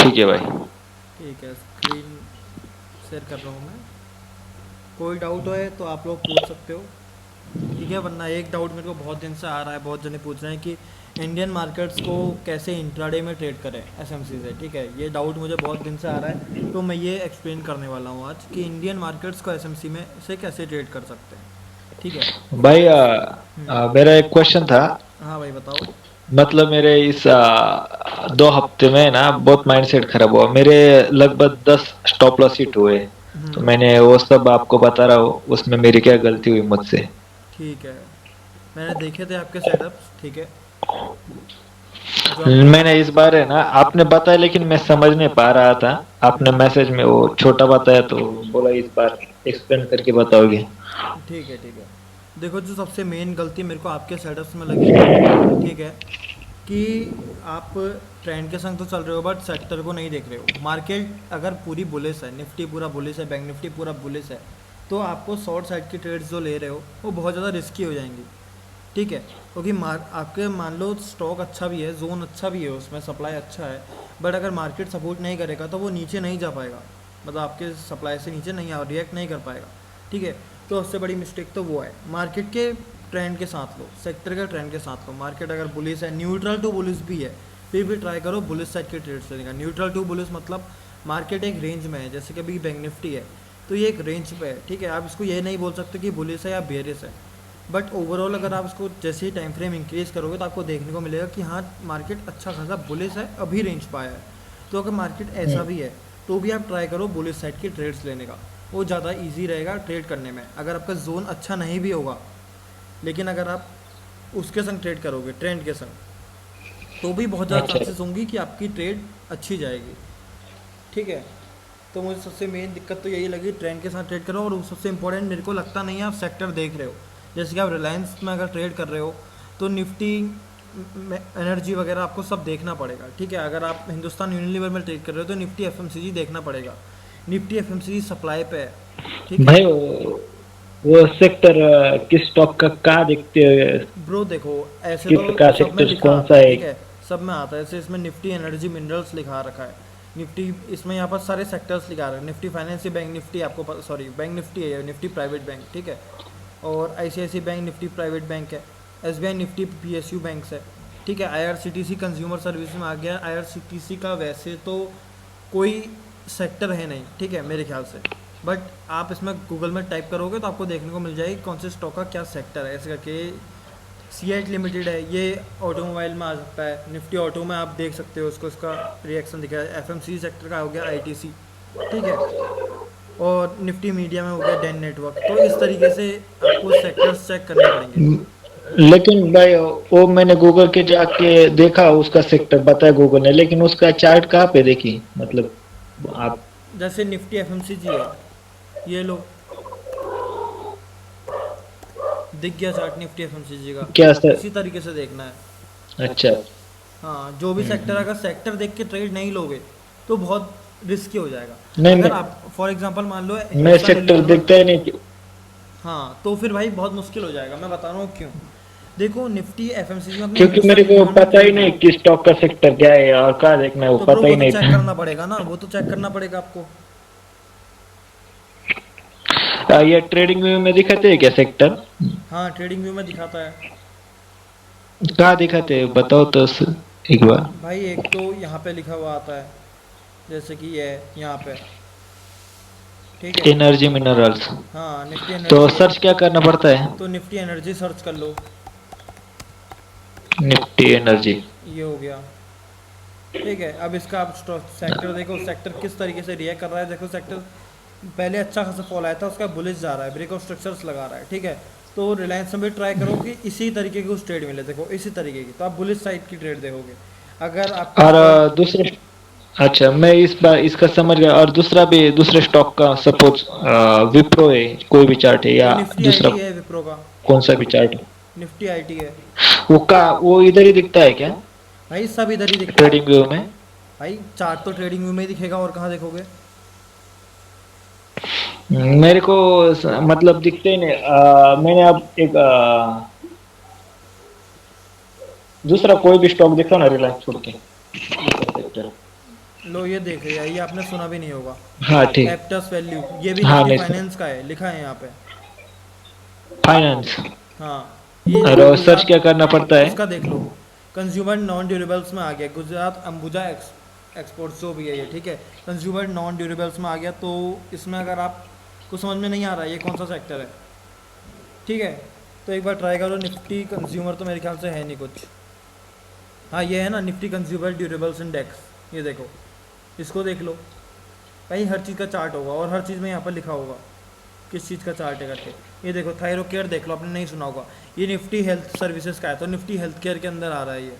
ठीक है भाई। ठीक है, स्क्रीन शेयर कर रहा हूँ मैं। कोई डाउट है तो आप लोग पूछ सकते हो। ठीक है, वरना एक डाउट मेरे को बहुत दिन से आ रहा है, बहुत जने पूछ रहे हैं कि इंडियन मार्केट्स को कैसे इंट्राडे में ट्रेड करें एसएमसी से। ठीक है, ये डाउट मुझे बहुत दिन से आ रहा है, तो मैं ये एक्सप्लेन करने वाला हूँ आज कि इंडियन मार्केट्स को एसएमसी में से कैसे ट्रेड कर सकते हैं। ठीक है। भाई हम्म। मेरा एक क्वेश्चन था। हाँ भाई बताओ। मतलब मेरे इस 2 हफ्ते में ना बहुत माइंडसेट खराब हुआ मेरे। लगभग 10 स्टॉप लॉस हिट हुए। तो हम्म। मैंने वो सब आपको बता रहा हूँ उसमें मेरी क्या गलती हुई मुझसे। ठीक है, मैंने देखे थे आपके सेटअप्स। ठीक है, जो आपने मैंने इस बार है ना आपने बताया लेकिन मैं समझ नहीं पा रहा था। आपने मैसेज में वो छोटा बताया तो बोला इस बार एक्सप्लेन करके बताओगे। ठीक है, ठीक है। देखो, जो सबसे मेन गलती मेरे को आपके सेटअप्स में लगी, ठीक है, कि आप ट्रेंड के संग तो चल रहे हो बट सेक्टर को नहीं देख रहे हो। मार्केट अगर पूरी बुलिस है, निफ्टी पूरा बुलिस है, बैंक निफ्टी पूरा बुलिस है, तो आपको शॉर्ट साइड की ट्रेड्स जो ले रहे हो वो बहुत ज़्यादा रिस्की हो जाएंगी। ठीक है, क्योंकि आपके मान लो स्टॉक अच्छा भी है, जोन अच्छा भी है, उसमें सप्लाई अच्छा है, बट अगर मार्केट सपोर्ट नहीं करेगा तो वो नीचे नहीं जा पाएगा। मतलब आपके सप्लाई से नीचे नहीं रिएक्ट नहीं कर पाएगा। ठीक है, तो उससे बड़ी मिस्टेक तो वो है। मार्केट के ट्रेंड के साथ लो, सेक्टर के ट्रेंड के साथ लो। मार्केट अगर बुलिस है, न्यूट्रल टू बुलिस भी है, फिर भी ट्राई करो बुलिस साइड के ट्रेड्स लेने का। न्यूट्रल टू बुलिस मतलब मार्केट एक रेंज में है, जैसे कि अभी बैंक निफ्टी है, तो ये एक रेंज पे है। ठीक है, आप इसको ये नहीं बोल सकते कि बुलिस है या बेरिस है, बट ओवरऑल अगर आप इसको जैसे ही टाइम फ्रेम इंक्रीज करोगे तो आपको देखने को मिलेगा कि हाँ, मार्केट अच्छा खासा बुलिस है, अभी रेंज पाया है। तो अगर मार्केट ऐसा भी है तो भी आप ट्राई करो बुलिस साइड की ट्रेड्स लेने का। वो ज़्यादा इजी रहेगा ट्रेड करने में। अगर आपका जोन अच्छा नहीं भी होगा, लेकिन अगर आप उसके संग ट्रेड करोगे, ट्रेंड के संग, तो भी बहुत ज़्यादा अच्छा। चांसेस होंगी कि आपकी ट्रेड अच्छी जाएगी। ठीक है, तो मुझे सबसे मेन दिक्कत तो यही लगी, ट्रेंड के साथ ट्रेड करो। और सबसे इंपॉर्टेंट मेरे को लगता नहीं है आप सेक्टर देख रहे हो। जैसे कि आप रिलायंस में अगर ट्रेड कर रहे हो तो निफ्टी एनर्जी वगैरह आपको सब देखना पड़ेगा। ठीक है, अगर आप हिंदुस्तान यूनिलीवर में ट्रेड कर रहे हो तो निफ्टी एफएमसीजी देखना पड़ेगा। निफ्टी एफएमसीजी सप्लाई पे है। ठीक है भाई वो सेक्टर किस स्टॉक का कहाँ देखते हैं? ब्रो, देखो ऐसे तो किसका सब में सेक्टर लिखा कौन आता सा है। है? ठीक है, सब में आता है। जैसे इसमें निफ्टी एनर्जी मिनरल्स लिखा रखा है, निफ्टी, इसमें यहाँ पर सारे सेक्टर्स लिखा रहे हैं। निफ्टी फाइनेंस, बैंक निफ्टी, आपको सॉरी बैंक निफ्टी है, निफ्टी प्राइवेट बैंक। ठीक है, और ICICI bank Nifty private bank है, एसबीआई निफ्टी पीएसयू बैंक है। ठीक है, आईआरसीटीसी कंज्यूमर सर्विस में आ गया। आईआरसीटीसी का वैसे तो कोई सेक्टर है नहीं, ठीक है, मेरे ख्याल से, बट आप इसमें गूगल में टाइप करोगे तो आपको देखने को मिल जाएगी कौन से स्टॉक का क्या सेक्टर है। ऐसे करके सी एट लिमिटेड है, ये ऑटोमोबाइल में आ सकता है। निफ्टी ऑटो में आप देख सकते हो उसको, इसका रिएक्शन दिखा है। एफ सेक्टर का हो गया आईटीसी। ठीक है, और निफ्टी मीडिया में हो गया डैन नेटवर्क। तो इस तरीके से आपको सेक्टर्स चेक करने पड़ेंगे। लेकिन भाई वो मैंने गूगल के जाके देखा उसका सेक्टर बताया गूगल ने लेकिन उसका चार्ट कहाँ पे देखी मतलब आप? जैसे निफ्टी एफ है, ये लो, दिख गया चार्ट निफ्टी एफ का। क्या सर? इसी तरीके से देखना है। अच्छा। हाँ, जो भी सेक्टर, अगर सेक्टर देख के ट्रेड नहीं लोगे तो बहुत रिस्की हो जाएगा। नहीं अगर मैं आप फॉर एग्जांपल मान लो मैं हिंदुस्तान सेक्टर यूनिलीवर में, देखता ही नहीं। हाँ, तो फिर भाई बहुत मुश्किल हो जाएगा। मैं बता रहा हूँ क्यों। देखो, निफ्टी एफएमसीजी में, अपने क्योंकि हिंदुस्तान मेरे को यूनिलीवर में पता ही ट्रेड नहीं लो। कि स्टॉक का सेक्टर क्या है और कहाँ देखना है वो तो ब्रो पता ही वो तो नहीं चेक था। करना पड़ेगा ना, वो तो चेक करना पड़ेगा आपको। ये ट्रेडिंग व्यू में दिखाते हैं क्या सेक्टर? हाँ, ट्रेडिंग व्यू में दिखाता है। कहाँ दिखाते हैं बताओ तो एक बार। भाई एक तो यहाँ पे लिखा हुआ आता है, जैसे कि ये है यहाँ पे। ठीक है, एनर्जी मिनरल्स। हाँ, निफ्टी तो एनर्जी है, सर्च क्या करना पड़ता है? तो निफ्टी एनर्जी सर्च कर लो। Nifty energy. ये हो गया। ठीक है, अब इसका आप सेक्टर देखो, सेक्टर किस तरीके से रिएक्ट कर रहा है। देखो, सेक्टर पहले अच्छा खासा फॉल आया था, उसका बुलिश जा रहा है, ब्रेकआउट स्ट्रक्चर्स लगा रहा है। ठीक है, तो रिलायंस में भी ट्राई करो कि इसी तरीके की उस ट्रेड मिले। देखो इसी तरीके की, तो आप बुलिश साइड की ट्रेड देखोगे। अगर आपका और स्टॉक, दूसरे अच्छा मैं इस बार इसका समझ गया और दूसरा भी दूसरे स्टॉक का सपोज विप्रो है कोई भी चार्ट है वो या निफ्टी दूसरा आईटी है विप्रो का। कौन सा भी चार्ट है? निफ्टी आईटी है। वो इधर ही दिखता है क्या भाई सब इधर ही दिखता है। ट्रेडिंग व्यू में? भाई चार्ट तो ट्रेडिंग व्यू में ही दिखेगा, और कहाँ देखोगे। मेरे को मतलब दिखते ही नहीं। मैंने अब एक दूसरा कोई भी स्टॉक देखा ना रिलायंस छोड़ के दूसरा सेक्टर। लो ये देख रहे हैं, ये आपने सुना भी नहीं होगा। हाँ ठीक। एप्टस वैल्यू, ये भी हाँ निफ्टी नहीं सर। फाइनेंस का है, लिखा है यहाँ पे। फाइनेंस। हाँ, ये और सर्च गुजरात, क्या करना पड़ता है? इसका देख लो। कंज्यूमर नॉन ड्यूरेबल्स में आ गया, गुजरात अंबुजा एक्सपोर्ट्स जो भी है ये, ठीक है। कंज्यूमर नॉन ड्यूरेबल्स में आ गया, तो इसमें अगर आपको समझ में नहीं आ रहा है ये कौन सा सेक्टर है, ठीक है, तो एक बार ट्राई करो। निफ्टी कंज्यूमर तो मेरे ख्याल से है नहीं कुछ। हाँ ये है ना, निफ्टी कंज्यूमर ड्यूरेबल्स इंडेक्स, ये देखो, इसको देख लो। कहीं हर चीज़ का चार्ट होगा, और हर चीज़ में यहाँ पर लिखा होगा किस चीज़ का चार्ट है करके। ये देखो थायरोकेयर देख लो, आपने नहीं सुना होगा, ये निफ्टी हेल्थ सर्विसेज का है, तो निफ्टी हेल्थ केयर के अंदर आ रहा है ये।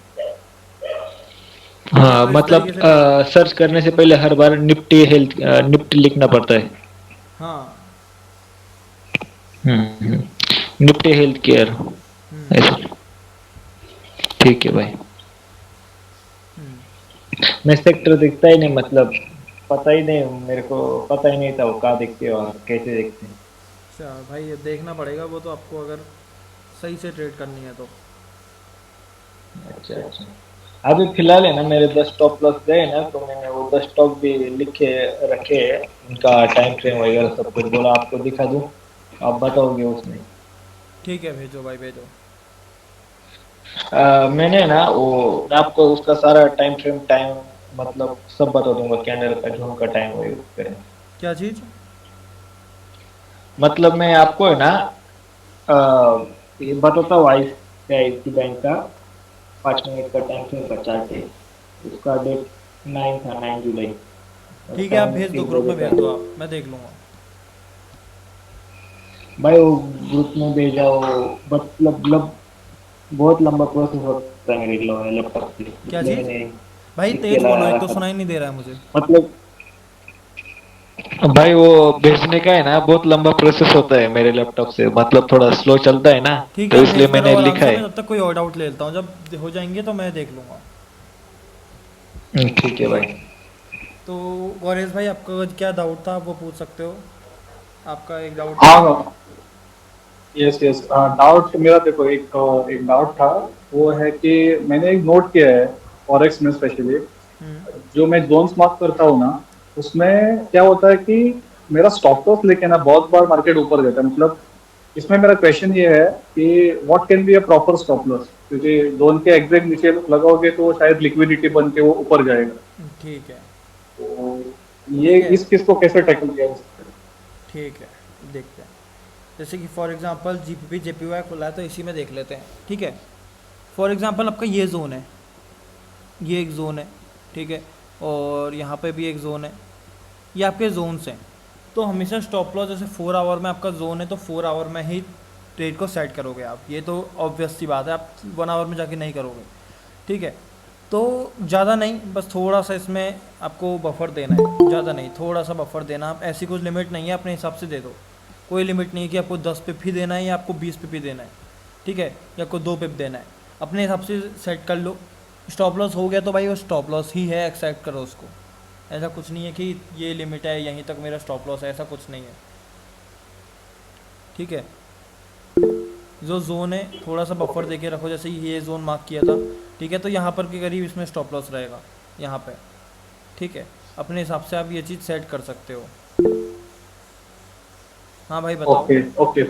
ठीक है, हाँ तो इस मतलब तरीके से ट्राई करो। सर्च करने से पहले हर बार निफ्टी हेल्थ निफ्टी लिखना पड़ता है। हाँ। हम्म। Nifty health care. हम्म। ऐसे। ठीक है भाई। हम्म। मैं सेक्टर दिखता ही नहीं, मतलब पता ही नहीं, मेरे को पता ही नहीं था वो कहाँ दिखते हैं और कैसे दिखते हैं। अच्छा भाई, ये देखना पड़ेगा वो तो आपको, अगर सही से ट्रेड करनी है तो। अच्छा अच्छा। अभी फिलहाल है ना मेरे 10 स्टॉप लॉस गए ना, तो मैंने वो 10 स्टॉक भी लिखे रखे हैं, उनका टाइम फ्रेम वगैरह सब कुछ बोला आपको दिखा दूं, आप बताओगे उसमें। ठीक है, भेजो भाई भेजो। मैंने ना वो, मैं आपको उसका सारा टाइम फ्रेम टाइम मतलब सब बता दूंगा, कैंडल का जो उनका टाइम है उस पे। क्या चीज़? मतलब मैं आपको है ना अ, ये बताता हूँ, ICICI बैंक का 5 मिनट का टाइम फ्रेम का चार्ट है, उसका डेट 9 था, 9 जुलाई, और ठीक है, आप टाइम भेज दो, 3 ग्रुप बजे में का भेज दो, है। आप, मैं देख लूँगा। भाई वो ग्रुप में भेजा वो, मतलब बहुत लंबा प्रोसेस होता है मेरे लैपटॉप से, क्या इसलिए चीज़? मैंने भाई लिख के तेज ला बोलो, एक तो रखा सुनाई था। नहीं दे रहा है मुझे। मतलब भाई वो भेजने का है ना बहुत लंबा प्रोसेस होता है मेरे लैपटॉप से, मतलब थोड़ा स्लो चलता है ना, ठीक है, तो आप इसलिए भेजते रहो मैंने आराम लिखा से, है। मैं तब तक कोई और डाउट ले लेता हूँ, जब हो जाएंगे तो मैं देख लूँगा। ठीक है भाई। तो गौरेश भाई, आपका क्या डाउट था, आप वो पूछ सकते हो। आपका एक डाउट था। हाँ, यस यस, डाउट मेरा देखो, एक डाउट था। वो है कि मैंने एक नोट किया है फॉरेक्स में स्पेशली, हम्म। जो मैं जोन्स मार्क करता हूँ ना, उसमें क्या होता है कि मेरा स्टॉप लॉस लेके ना बहुत बार मार्केट ऊपर जाता है। मतलब इसमें मेरा क्वेश्चन ये है कि what can be a proper stop loss, क्योंकि जोन के एग्जैक्ट नीचे लगाओगे तो शायद लिक्विडिटी बन के वो ऊपर जाएगा। ठीक है। तो ये ठीक है। इस चीज को कैसे टैकल किया जा सकता है? ठीक है, देखते हैं। जैसे कि फॉर एग्जांपल जीपीपी जेपीवाई खुला है, तो इसी में देख लेते हैं, ठीक है। फॉर एग्जांपल आपका ये जोन है, ये एक जोन है, ठीक है, और यहाँ पे भी एक जोन है, ये आपके जोन्स हैं। तो हमेशा स्टॉप लॉस, जैसे 4 आवर में आपका जोन है, तो 4 आवर में ही ट्रेड को सेट करोगे आप, ये तो ऑब्वियस सी बात है, आप 1 आवर में जाके नहीं करोगे, ठीक है। तो ज़्यादा नहीं, बस थोड़ा सा इसमें आपको बफर देना है, ज़्यादा नहीं, थोड़ा सा बफर देना। आप ऐसी कुछ लिमिट नहीं है, अपने हिसाब से दे दो। कोई लिमिट नहीं है कि आपको 10 पिप ही देना है या आपको 20 पिप ही देना है, ठीक है, या आपको 2 पिप देना है, अपने हिसाब से सेट कर लो। स्टॉप लॉस हो गया तो भाई वो स्टॉप लॉस ही है, एक्सेप्ट करो उसको। ऐसा कुछ नहीं है कि ये लिमिट है, यहीं तक मेरा स्टॉप लॉस है, ऐसा कुछ नहीं है, ठीक है। जो जोन है थोड़ा सा बफर देके रखो, जैसे ये जोन मार्क किया था, ठीक है, तो यहाँ पर के करीब इसमें स्टॉप लॉस रहेगा, यहाँ पे, ठीक है। अपने हिसाब से आप ये चीज़ सेट कर सकते हो। हाँ भाई बताओ। ओके ओके,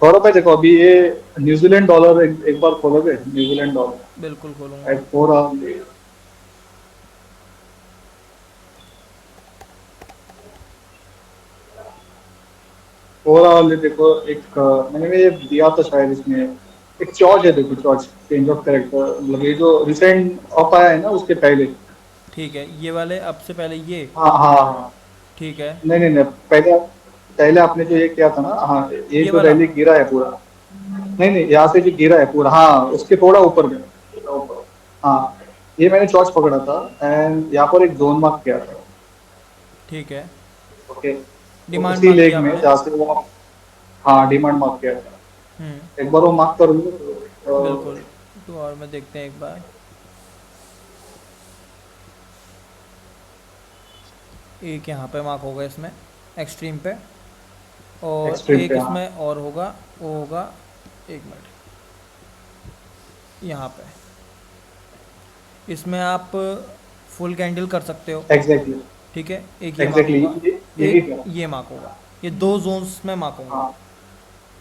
गौरव भाई देखो, अभी ये न्यूजीलैंड डॉलर एक बार खोलोगे, न्यूजीलैंड डॉलर बिल्कुल खोलूँगा। Eight 4 our. 4 आवर देखो, एक मैंने भी ये दिया था शायद इसमें, एक चॉर्च है देखो, चॉर्च चेंज ऑफ कैरेक्टर, मतलब ये जो रिसेंट ऑफ आया है ना उसके पहले। ठीक है, ये वाले अब से पहले ये। हाँ हाँ हाँ। ठीक है। नहीं नहीं नहीं, पहले पहले आपने जो ये किया था ना, हाँ, ये ये जो वाला। रैली गिरा है पूरा, नहीं नहीं, यहाँ से जो गिरा है पूरा, हाँ, उसके थोड़ा ऊपर में, थोड़ा ऊपर। हाँ, ये मैंने चॉर्च पकड़ा था एंड यहाँ पर एक जोन मार्क किया था। ठीक है। ओके, तो डिमांड उसी मार्क लेग किया में आपने। जहाँ से वो, हाँ, डिमांड मार्क किया था। हम्म। एक बार वो मार्क कर लूँ बिल्कुल। तो और मैं देखते हैं एक बार, एक यहाँ पे मार्क होगा इसमें, एक्सट्रीम पे, और एक्सट्रीम एक पे, हाँ। इसमें और होगा, वो होगा, एक मिनट, यहाँ पे, इसमें आप फुल कैंडल कर सकते हो, एग्जैक्टली ठीक है। एक ये मार्क एग्जैक्टली होगा, यही एक था। ये मार्क होगा, ये दो जोन्स में मार्क होंगे, हाँ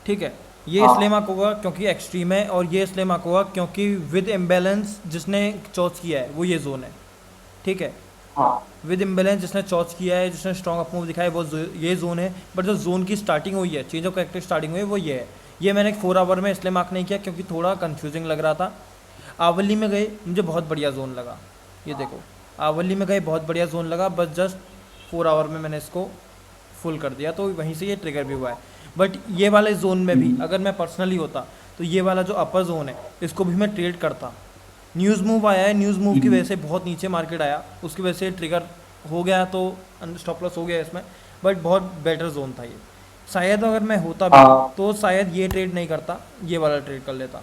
ठीक है। ये हाँ इसलिए मार्क होगा क्योंकि एक्सट्रीम है, और ये इसलिए मार्क होगा क्योंकि विद इम्बैलेंस जिसने चॉइस किया है वो ये जोन है, ठीक है। हाँ विद इम्बैलेंस जिसने चॉइस किया है, जिसने स्ट्रॉन्ग अप मूव दिखाया है, वो ये जोन है। बट जो जोन की स्टार्टिंग हुई है, चेंज ऑफ कैरेक्टर स्टार्टिंग हुई है, वो ये है। ये मैंने 4 आवर में इसलिए मार्क नहीं किया क्योंकि थोड़ा कंफ्यूजिंग लग रहा था। आवली में गए, मुझे बहुत बढ़िया जोन लगा, ये देखो। आवली में गए, बहुत बढ़िया जोन लगा, बस जस्ट 4 आवर में मैंने इसको फुल कर दिया, तो वहीं से ये ट्रिगर भी हुआ है। बट ये वाले जोन में भी अगर मैं पर्सनली होता तो ये वाला जो अपर जोन है इसको भी मैं ट्रेड करता। न्यूज़ मूव आया है, न्यूज़ मूव की वजह से बहुत नीचे मार्केट आया, उसकी वजह से ट्रिगर हो गया, तो स्टॉप लॉस हो गया इसमें। बट बहुत बेटर जोन था ये। शायद अगर मैं होता भी हाँ तो शायद ये ट्रेड नहीं करता, ये वाला ट्रेड कर लेता,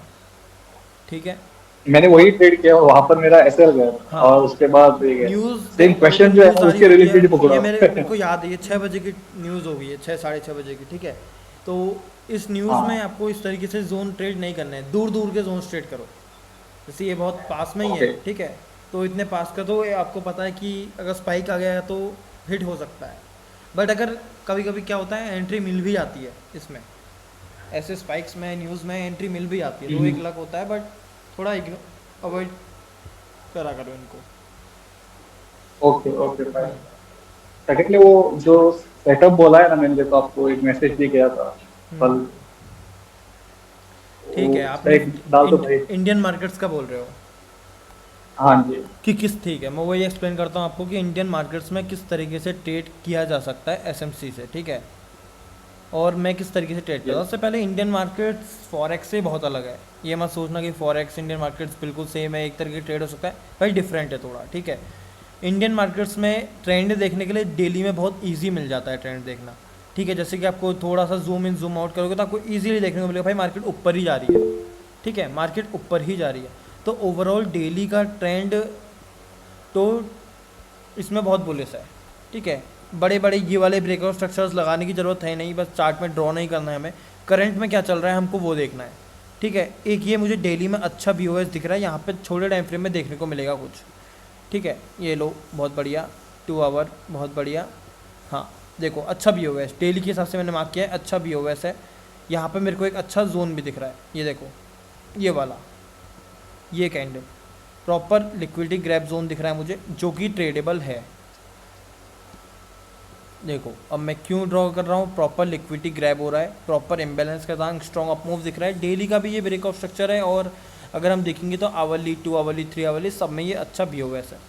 ठीक है। मैंने वही ट्रेड किया और वहां पर मेरा एसएल गया था, हाँ, और उसके बाद ये गया। न्यूज़ सेम देखो, जो क्वेश्चन जो है न्यूज़ ना आ रही उसके होती रिलेटेड ही है, पकड़ा। ये मेरे को याद है, ये 6 बजे की न्यूज़ हो गई है, 6 साढ़े 6 बजे की, ठीक है। तो इस न्यूज़ में हाँ आपको इस तरीके से जोन ट्रेड नहीं करना है, दूर दूर के जोन ट्रेड करो। जैसे ये बहुत पास में ही है, ओके ठीक है, तो इतने पास का तो ये आपको पता है कि अगर स्पाइक आ गया है तो हिट हो सकता है। बट अगर कभी कभी क्या होता है, एंट्री मिल भी जाती है इसमें, ऐसे स्पाइक्स में न्यूज़ में एंट्री मिल भी जाती है, तो एक लक होता है। बट थोड़ा अवॉइड करा करो इनको। Okay okay fine. सेकेंडली वो जो सेटअप बोला है ना, मैंने देखो आपको एक मैसेज भी किया था कल, हम्म, वो ठीक है। उसका आपने एक डाल तो भाई। इंडियन मार्केट्स का बोल रहे हो हाँ जी। कि किस, ठीक है, मैं वही एक्सप्लेन करता हूँ आपको कि इंडियन मार्केट्स में किस तरीके से ट्रेड किया जा सकता है एसएमसी से, ठीक है। और मैं किस तरीके से ट्रेड करता हूँ। यस सबसे पहले इंडियन मार्केट्स फॉरेक्स से बहुत अलग है। ये मत सोचना कि फॉरेक्स इंडियन मार्केट्स बिल्कुल सेम है, एक तरीके से ट्रेड हो सकता है, भाई डिफरेंट है थोड़ा, ठीक है। इंडियन मार्केट्स में ट्रेंड देखने के लिए डेली में बहुत ईजी मिल जाता है ट्रेंड देखना, ठीक है। जैसे कि आपको थोड़ा सा जूम इन जूम आउट करोगे तो आपको ईजिली देखने को मिलेगा भाई मार्केट ऊपर ही जा रही है, ठीक है, मार्केट ऊपर ही जा रही है। तो ओवरऑल डेली का ट्रेंड तो इसमें बहुत बुलिश है, ठीक है। बड़े बड़े ये वाले ब्रेकआउट स्ट्रक्चर्स लगाने की ज़रूरत है नहीं, बस चार्ट में ड्रॉ नहीं करना है हमें, करंट में क्या चल रहा है हमको वो देखना है, ठीक है। एक ये मुझे डेली में अच्छा बीओएस दिख रहा है, यहाँ पे छोटे टाइम फ्रेम में देखने को मिलेगा कुछ, ठीक है। ये लो, बहुत बढ़िया, 2 आवर बहुत बढ़िया। हाँ देखो, अच्छा बीओएस डेली के हिसाब से मैंने मार्क किया है, अच्छा बीओएस है। यहाँ पे मेरे को एक अच्छा जोन भी दिख रहा है, ये देखो, ये वाला, ये candle proper liquidity grab zone दिख रहा है मुझे, जो कि ट्रेडेबल है। देखो अब मैं क्यों ड्रॉ कर रहा हूँ, प्रॉपर लिक्विडिटी ग्रैब हो रहा है, प्रॉपर इम्बैलेंस के साथ स्ट्रॉन्ग अप मूव दिख रहा है। डेली का भी ये ब्रेकआउट स्ट्रक्चर है, और अगर हम देखेंगे तो आवरली, 2 आवरली, 3 आवरली, सब में ये अच्छा बीओएस है,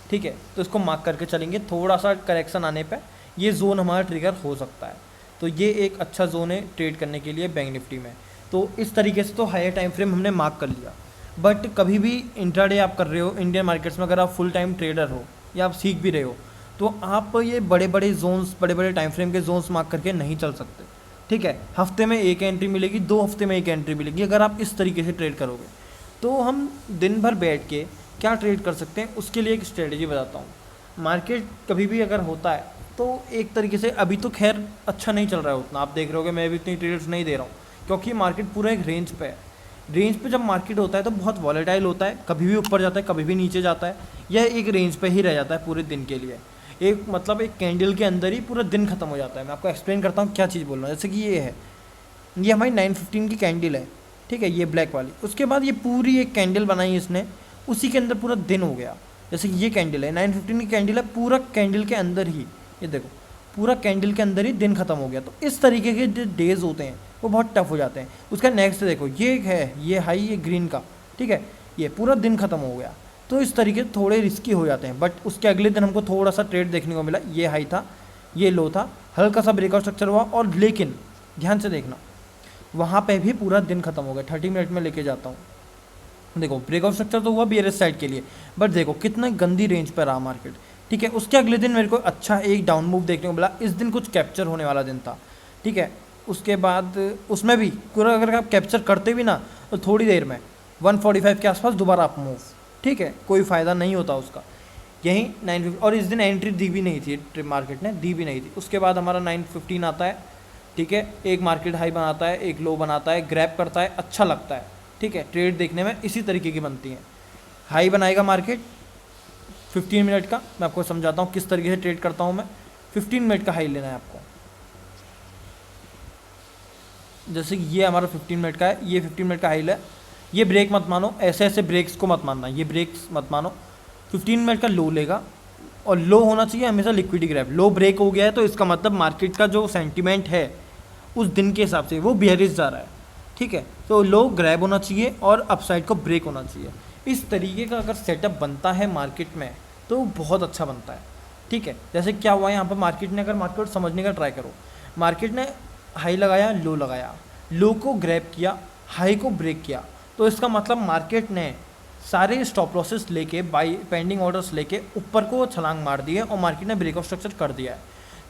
ठीक है। तो इसको मार्क करके चलेंगे, थोड़ा सा करेक्शन आने पे ये जोन हमारा ट्रिगर हो सकता है। तो ये एक अच्छा जोन है ट्रेड करने के लिए बैंक निफ्टी में। तो इस तरीके से तो हायर टाइम फ्रेम हमने मार्क कर लिया। बट कभी भी इंट्राडे आप कर रहे हो इंडियन मार्केट्स में, अगर आप फुल टाइम ट्रेडर हो या आप सीख भी रहे हो, तो आप ये बड़े बड़े जोन्स, बड़े बड़े टाइम फ्रेम के जोन्स मार्क करके नहीं चल सकते, ठीक है। हफ्ते में एक एंट्री मिलेगी, 2 हफ्ते में एक एंट्री मिलेगी, अगर आप इस तरीके से ट्रेड करोगे। तो हम दिन भर बैठ के क्या ट्रेड कर सकते हैं, उसके लिए एक स्ट्रेटजी बताता हूँ। मार्केट कभी भी अगर होता है तो एक तरीके से, अभी तो खैर अच्छा नहीं चल रहा है उतना, आप देख रहे होगे, मैं भी इतनी ट्रेड्स नहीं दे रहा हूँ क्योंकि मार्केट पूरा एक रेंज पे है। रेंज पे जब मार्केट होता है तो बहुत वॉलेटाइल होता है, कभी भी ऊपर जाता है, कभी भी नीचे जाता है, यह एक रेंज पे ही रह जाता है पूरे दिन के लिए। एक मतलब एक कैंडल के अंदर ही पूरा दिन खत्म हो जाता है। मैं आपको एक्सप्लेन करता हूँ क्या चीज़ बोल रहा हूँ। जैसे कि ये है, ये हमारी 915 की कैंडल है, ठीक है, ये ब्लैक वाली। उसके बाद ये पूरी एक कैंडल बनाई इसने, उसी के अंदर पूरा दिन हो गया। जैसे कि ये कैंडल है, 915 की कैंडल है, पूरा कैंडल के अंदर ही, ये देखो, पूरा कैंडल के अंदर ही दिन खत्म हो गया। तो इस तरीके के जो डेज होते हैं वो बहुत टफ हो जाते हैं। उसका नेक्स्ट देखो, ये है, ये हाई, ये ग्रीन का, ठीक है, ये पूरा दिन खत्म हो गया। तो इस तरीके से थोड़े रिस्की हो जाते हैं। बट उसके अगले दिन हमको थोड़ा सा ट्रेड देखने को मिला, ये हाई था, ये लो था, हल्का सा ब्रेकआउट स्ट्रक्चर हुआ, और लेकिन ध्यान से देखना, वहाँ पे भी पूरा दिन खत्म हो गया। 30 मिनट में लेके जाता हूँ, देखो ब्रेकआउट स्ट्रक्चर तो हुआ बियरिश साइड के लिए, बट देखो कितना गंदी रेंज पर रहा मार्केट, ठीक है। उसके अगले दिन मेरे को अच्छा एक डाउन मूव देखने को मिला, इस दिन कुछ कैप्चर होने वाला दिन था, ठीक है। उसके बाद उसमें भी पूरा अगर आप कैप्चर करते भी ना, तो थोड़ी देर में 145 के आसपास दोबारा अप मूव, ठीक है, कोई फ़ायदा नहीं होता उसका। यहीं 950, और इस दिन एंट्री दी भी नहीं थी, मार्केट ने दी भी नहीं थी। उसके बाद हमारा 915 आता है, ठीक है, एक मार्केट हाई बनाता है, एक लो बनाता है, ग्रैब करता है, अच्छा लगता है, ठीक है। ट्रेड देखने में इसी तरीके की बनती हैं। हाई बनाएगा मार्केट 15 मिनट का, मैं आपको समझाता हूँ किस तरीके से ट्रेड करता हूँ मैं। 15 मिनट का हाई लेना है आपको, जैसे कि ये हमारा 15 मिनट का है, ये 15 मिनट का हाई है। ये ब्रेक मत मानो, ऐसे ऐसे ब्रेक्स को मत मानना, ये ब्रेक्स मत मानो। 15 मिनट का लो लेगा, और लो होना चाहिए हमेशा लिक्विडिटी ग्रैब। लो ब्रेक हो गया है तो इसका मतलब मार्केट का जो सेंटीमेंट है उस दिन के हिसाब से वो बेयरिश जा रहा है, ठीक है। तो लो ग्रैब होना चाहिए और अपसाइड को ब्रेक होना चाहिए। इस तरीके का अगर सेटअप बनता है मार्केट में तो बहुत अच्छा बनता है, ठीक है। जैसे क्या हुआ यहाँ पर मार्केट ने, अगर मार्केट समझने का ट्राई करो, मार्केट ने हाई लगाया, लो को ग्रैब किया, हाई को ब्रेक किया, तो इसका मतलब मार्केट ने सारे स्टॉप लॉसेस लेके, बाई पेंडिंग ऑर्डर्स लेके ऊपर को छलांग मार दी है और मार्केट ने ब्रेकआउट स्ट्रक्चर कर दिया है।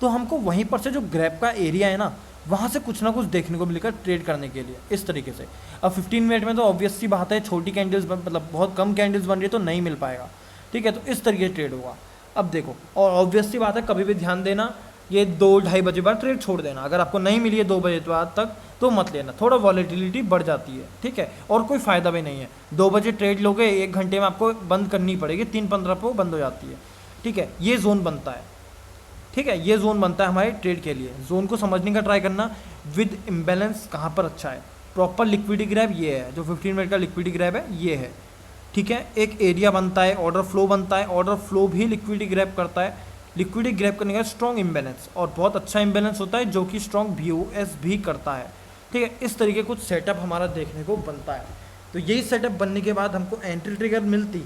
तो हमको वहीं पर से जो ग्रैब का एरिया है ना, वहाँ से कुछ ना कुछ देखने को मिलेगा ट्रेड करने के लिए इस तरीके से। अब 15 मिनट में तो ऑब्वियस सी बात है, छोटी कैंडल्स मतलब बहुत कम कैंडल्स बन रही है तो नहीं मिल पाएगा, ठीक है। तो इस तरीके से ट्रेड होगा। अब देखो, और ऑब्वियस सी बात है, कभी भी ध्यान देना, ये 2-2:30 बजे बाद ट्रेड छोड़ देना। अगर आपको नहीं मिली है 2 बजे बाद तक तो मत लेना, थोड़ा वॉलेटिलिटी बढ़ जाती है, ठीक है, और कोई फ़ायदा भी नहीं है। 2 बजे ट्रेड लोगे, 1 घंटे में आपको बंद करनी पड़ेगी, 3:15 पर बंद हो जाती है, ठीक है। ये जोन बनता है, ठीक है, ये जोन बनता है हमारे ट्रेड के लिए। जोन को समझने का ट्राई करना, विद इम्बैलेंस कहाँ पर अच्छा है। प्रॉपर लिक्विडिटी ग्रैब ये है, जो 15 मिनट का लिक्विडिटी ग्रैब है ये है, ठीक है। एक एरिया बनता है, ऑर्डर फ्लो बनता है, ऑर्डर फ्लो भी लिक्विडिटी ग्रैब करता है। लिक्विडिटी ग्रैब करने का स्ट्रॉन्ग इम्बैलेंस, और बहुत अच्छा इम्बैलेंस होता है जो कि स्ट्रॉन्ग BOS भी करता है, ठीक है। इस तरीके कुछ सेटअप हमारा देखने को बनता है। तो यही सेटअप बनने के बाद हमको एंट्री ट्रिगर मिलती,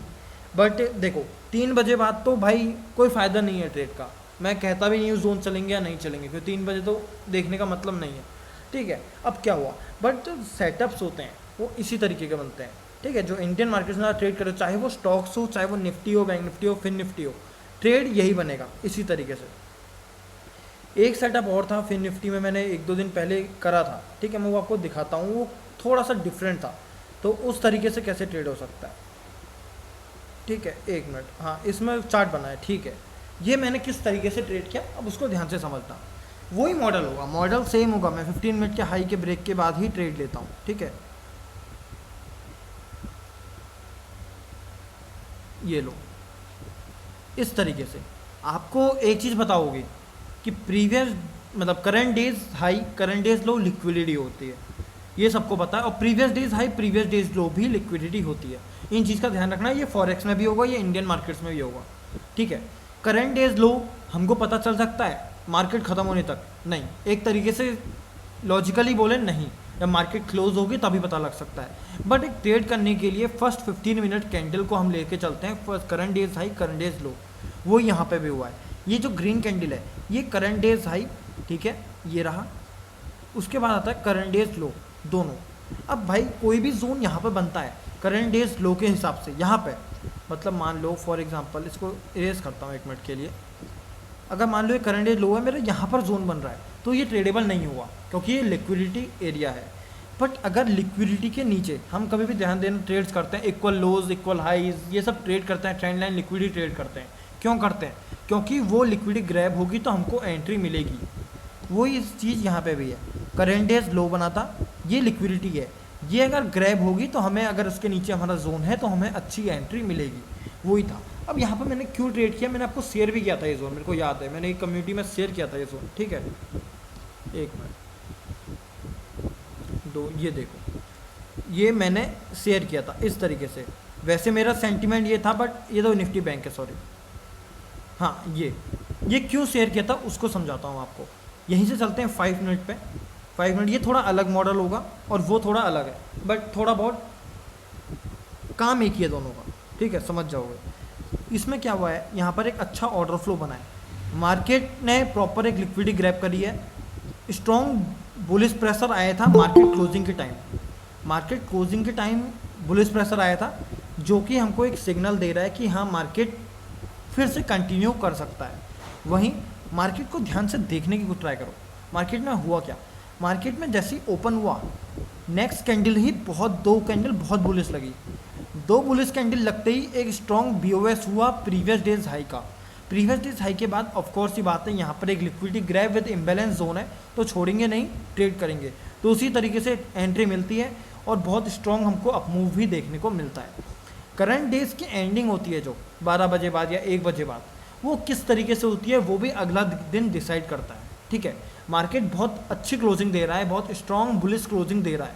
बट देखो 3 बजे बाद तो भाई कोई फ़ायदा नहीं है ट्रेड का। मैं कहता भी नहीं हूँ जोन चलेंगे या नहीं चलेंगे, क्योंकि 3 बजे तो देखने का मतलब नहीं है, ठीक है। अब क्या हुआ, बट जो सेटअप्स होते हैं वो इसी तरीके के बनते हैं, ठीक है। जो इंडियन मार्केट में ट्रेड करे, चाहे वो स्टॉक्स हो, चाहे वो निफ्टी हो, बैंक निफ्टी हो, फिन निफ्टी हो, ट्रेड यही बनेगा इसी तरीके से। एक सेटअप और था फिन निफ्टी में, मैंने 1-2 दिन पहले करा था, ठीक है, मैं वो आपको दिखाता हूँ। वो थोड़ा सा डिफरेंट था, तो उस तरीके से कैसे ट्रेड हो सकता है, ठीक है। 1 मिनट, हाँ, इसमें चार्ट बना है, ठीक है। ये मैंने किस तरीके से ट्रेड किया, अब उसको ध्यान से समझना। वही मॉडल होगा, मॉडल सेम होगा। मैं 15 मिनट के हाई के ब्रेक के बाद ही ट्रेड लेता हूँ, ठीक है। ये लो, इस तरीके से आपको एक चीज़ बताओगे कि प्रीवियस मतलब current day's high, current day's low liquidity होती है, ये सबको पता है। और previous day's high, previous day's low भी लिक्विडिटी होती है। इन चीज़ का ध्यान रखना, ये फॉरेक्स में भी होगा, ये इंडियन मार्केट्स में भी होगा, ठीक है। करंट डेज लो हमको पता चल सकता है मार्केट ख़त्म होने तक नहीं, एक तरीके से लॉजिकली बोले नहीं, जब मार्केट क्लोज होगी तभी पता लग सकता है। बट एक ट्रेड करने के लिए फर्स्ट 15 मिनट कैंडल को हम लेके चलते हैं, first current day's high, current day's low. वो यहाँ पे भी हुआ है, ये जो ग्रीन कैंडल है ये करंट डेज हाई, ठीक है, ये रहा। उसके बाद आता है करंट डेज लो, दोनों। अब भाई कोई भी जोन यहाँ पे बनता है करंट डेज लो के हिसाब से, यहाँ पे मतलब मान लो फॉर एग्जांपल, इसको इरेज करता हूँ 1 मिनट के लिए। अगर मान लो ये करंट डेज लो है, मेरा यहाँ पर जोन बन रहा है, तो ये ट्रेडेबल नहीं हुआ क्योंकि ये लिक्विडिटी एरिया है। बट अगर लिक्विडिटी के नीचे हम कभी भी ध्यान देना ट्रेड्स करते हैं, इक्वल लोज, इक्वल हाइज, ये सब ट्रेड करते हैं, ट्रेंड लाइन लिक्विडिटी ट्रेड करते हैं। क्यों करते हैं? क्योंकि वो लिक्विडिटी ग्रैब होगी तो हमको एंट्री मिलेगी। वही इस चीज़ यहाँ पे भी है, करंट डेज लो बनाता, ये लिक्विडिटी है, ये अगर ग्रैब होगी तो हमें, अगर उसके नीचे हमारा जोन है तो हमें अच्छी एंट्री मिलेगी। वही था। अब यहाँ पर मैंने क्यों ट्रेड किया, मैंने आपको शेयर भी किया था ये जोन, मेरे को याद है, मैंने एक कम्युनिटी में शेयर किया था ये जोन, ठीक है। 1 मिनट, ये देखो, ये मैंने शेयर किया था इस तरीके से। वैसे मेरा सेंटीमेंट ये था, बट ये तो निफ्टी बैंक है, सॉरी, हाँ, ये क्यों शेयर किया था उसको समझाता हूँ आपको। यहीं से चलते हैं 5 मिनट पे। 5 मिनट, ये थोड़ा अलग मॉडल होगा और वो थोड़ा अलग है, बट थोड़ा बहुत काम एक ही है दोनों का, ठीक है, समझ जाओगे। इसमें क्या हुआ है, यहाँ पर एक अच्छा ऑर्डर फ्लो बना है, मार्केट ने प्रॉपर एक लिक्विडिटी ग्रैब करी है, स्ट्रॉन्ग बुलिश प्रेशर आया था मार्केट क्लोजिंग के टाइम। मार्केट क्लोजिंग के टाइम बुलिश प्रेशर आया था, जो कि हमको एक सिग्नल दे रहा है कि हाँ मार्केट फिर से कंटिन्यू कर सकता है। वहीं मार्केट को ध्यान से देखने की कुछ ट्राई करो, मार्केट में हुआ क्या। मार्केट में जैसे ही ओपन हुआ, नेक्स्ट कैंडल ही दो कैंडल बहुत बुलिश लगी। 2 बुलिश कैंडल लगते ही एक स्ट्रॉन्ग BOS हुआ प्रीवियस डेज हाई का। प्रीवियस डेज हाई के बाद ऑफकोर्स ये बात है, यहाँ पर एक liquidity grab with imbalance zone है, तो छोड़ेंगे नहीं, ट्रेड करेंगे। तो उसी तरीके से एंट्री मिलती है और बहुत स्ट्रॉन्ग हमको अपमूव भी देखने को मिलता है। करंट डेज की एंडिंग होती है जो 12 बजे बाद या 1 बजे बाद, वो किस तरीके से होती है वो भी अगला दिन डिसाइड करता है। ठीक है, मार्केट बहुत अच्छी क्लोजिंग दे रहा है, बहुत स्ट्रॉन्ग बुलिश क्लोजिंग दे रहा है,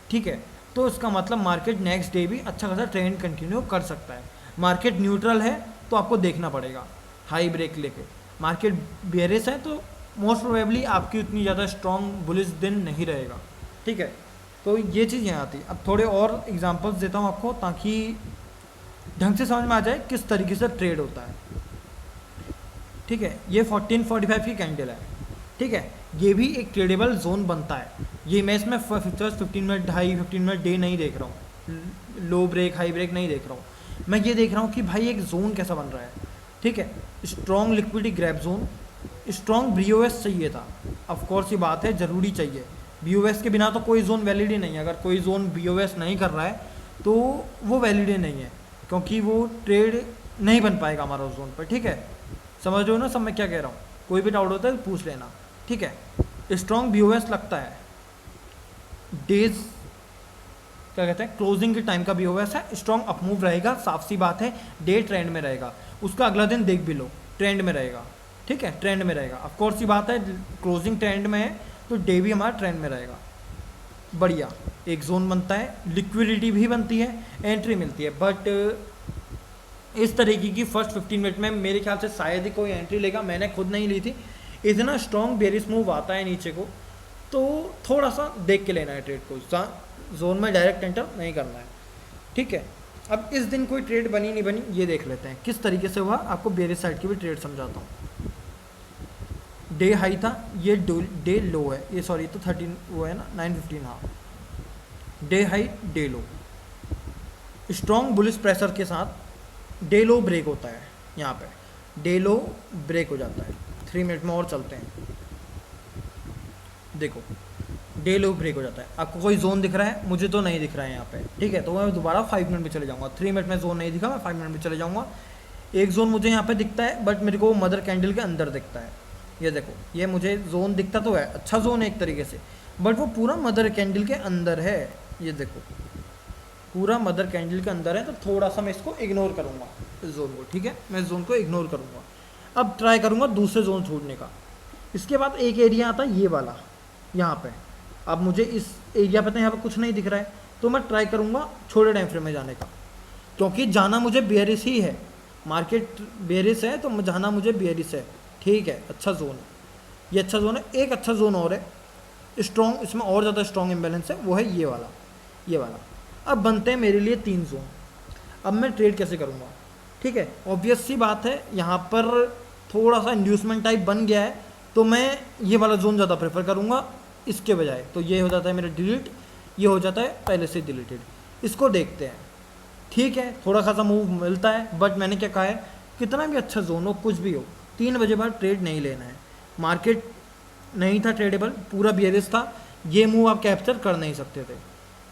ठीक है, तो इसका मतलब मार्केट नेक्स्ट डे भी अच्छा खासा ट्रेंड कंटिन्यू कर सकता है। मार्केट न्यूट्रल है तो आपको देखना पड़ेगा हाई ब्रेक लेके, मार्केट बेयरिश है तो मोस्ट प्रोबेबली आपकी उतनी ज़्यादा स्ट्रॉन्ग बुलिश दिन नहीं रहेगा। ठीक है, तो ये चीज़ यहाँ आती है। अब थोड़े और एग्जांपल्स देता हूँ आपको ताकि ढंग से समझ में आ जाए किस तरीके से ट्रेड होता है। ठीक है, ये 1445 की कैंडल है, ठीक है, ये भी एक ट्रेडेबल जोन बनता है। ये मैं इसमें futures 15 minute high 15 minute day नहीं देख रहा हूँ, लो ब्रेक हाई ब्रेक नहीं देख रहा हूँ, मैं ये देख रहा हूँ कि भाई एक जोन कैसा बन रहा है। ठीक है, strong liquidity grab zone, strong BOS चाहिए था, ऑफ कोर्स ये बात है ज़रूरी चाहिए, BOS के बिना तो कोई जोन वैलिड ही नहीं है। अगर कोई जोन BOS नहीं कर रहा है तो वो वैलिड ही नहीं है, क्योंकि वो ट्रेड नहीं बन पाएगा हमारा उस जोन पर। ठीक है, समझ रहे हो ना सब मैं क्या कह रहा हूँ, कोई भी डाउट होता है तो पूछ लेना। ठीक है, स्ट्रॉन्ग BOS लगता है, डेज क्या कहते हैं क्लोजिंग के टाइम का BOS है, स्ट्रॉन्ग अपमूव रहेगा, साफ सी बात है, डे ट्रेंड में रहेगा, उसका अगला दिन देख भी लो ट्रेंड में रहेगा। ठीक है, ट्रेंड में रहेगा, ऑफ कोर्स सी बात है, क्लोजिंग ट्रेंड में है तो डे भी हमारा ट्रेंड में रहेगा। बढ़िया, एक जोन बनता है, लिक्विडिटी भी बनती है, एंट्री मिलती है, बट इस तरीके की फर्स्ट 15 मिनट में मेरे ख्याल से शायद ही कोई एंट्री लेगा, मैंने खुद नहीं ली थी। इतना स्ट्रॉन्ग बेरिश मूव आता है नीचे को तो थोड़ा सा देख के लेना है ट्रेड को, जोन में डायरेक्ट एंटर नहीं करना है। ठीक है, अब इस दिन कोई ट्रेड बनी नहीं बनी ये देख लेते हैं किस तरीके से हुआ, आपको बेरिश साइड की भी ट्रेड समझाता हूँ। डे हाई था, ये डे लो है, ये सॉरी तो 13 वो है ना 915, हाँ, डे हाई डे लो, स्ट्रॉन्ग बुलिश प्रेशर के साथ डे लो ब्रेक होता है, यहाँ पे डे लो ब्रेक हो जाता है। 3 मिनट में और चलते हैं, देखो डे लो ब्रेक हो जाता है। आपको कोई जोन दिख रहा है, मुझे तो नहीं दिख रहा है यहाँ पे। ठीक है, तो मैं दोबारा 5 मिनट में चले जाऊँगा, 3 मिनट में जोन नहीं दिखा, मैं 5 मिनट में चले जाऊँगा। एक जोन मुझे यहाँ पे दिखता है बट मेरे को मदर कैंडल के अंदर दिखता है, ये देखो, ये मुझे जोन दिखता तो है, अच्छा जोन है एक तरीके से, बट वो पूरा मदर कैंडल के अंदर है, ये देखो पूरा मदर कैंडल के अंदर है, तो थोड़ा सा मैं इसको इग्नोर करूँगा इस जोन को। ठीक है, मैं इस जोन को इग्नोर करूँगा, अब ट्राई करूँगा दूसरे जोन छोड़ने का। इसके बाद एक एरिया आता है ये वाला यहाँ पे, अब मुझे इस एरिया पे तो यहाँ पे कुछ नहीं दिख रहा है, तो मैं ट्राई करूँगा छोटे टाइम फ्रेम में जाने का, क्योंकि जाना मुझे बेयरिश ही है, मार्केट बेयरिश है तो जाना मुझे बेयरिश है। ठीक है, अच्छा जोन है, ये अच्छा जोन है। एक अच्छा जोन और है स्ट्रॉन्ग, इसमें और ज़्यादा स्ट्रॉन्ग इम्बैलेंस है, वो है ये वाला, ये वाला। अब बनते हैं मेरे लिए 3 जोन, अब मैं ट्रेड कैसे करूँगा। ठीक है, ऑब्वियस सी बात है, यहाँ पर थोड़ा सा इंड्यूसमेंट टाइप बन गया है, तो मैं ये वाला जोन ज़्यादा प्रेफर करूँगा इसके बजाय। तो ये हो जाता है मेरा डिलीट, ये हो जाता है पहले से डिलीटेड। इसको देखते हैं, ठीक है, थोड़ा खासा मूव मिलता है, बट मैंने क्या कहा है, कितना भी अच्छा जोन हो, कुछ भी हो, 3 बजे बाद ट्रेड नहीं लेना है। मार्केट नहीं था ट्रेडेबल, पूरा बेयरिश था, ये मूव आप कैप्चर कर नहीं सकते थे।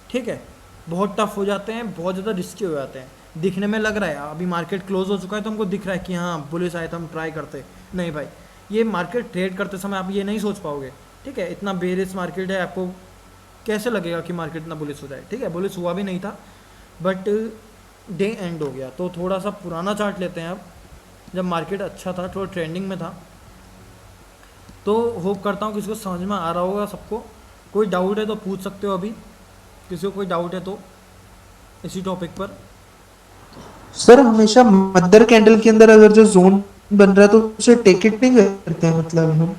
ठीक है, बहुत टफ हो जाते हैं, बहुत ज़्यादा रिस्की हो जाते हैं। दिखने में लग रहा है अभी मार्केट क्लोज हो चुका है तो हमको दिख रहा है कि हाँ बुलिश आए तो हम ट्राई करते, नहीं भाई, ये मार्केट ट्रेड करते समय आप ये नहीं सोच पाओगे। ठीक है, इतना बेयरिश मार्केट है, आपको कैसे लगेगा कि मार्केट इतना बुलिश हो जाए। ठीक है, बुलिश हुआ भी नहीं था, बट डे एंड हो गया। तो थोड़ा सा पुराना चार्ट लेते हैं अब, जब मार्केट अच्छा था, थोड़ा ट्रेंडिंग में था। तो होप करता हूँ किसी को समझ में आ रहा होगा सबको। कोई डाउट है तो पूछ सकते हो, अभी किसी को कोई डाउट है तो इसी टॉपिक पर। सर हमेशा मदर कैंडल के अंदर अगर जो जोन बन रहा है तो उसे टेक इट नहीं करते हैं, मतलब हम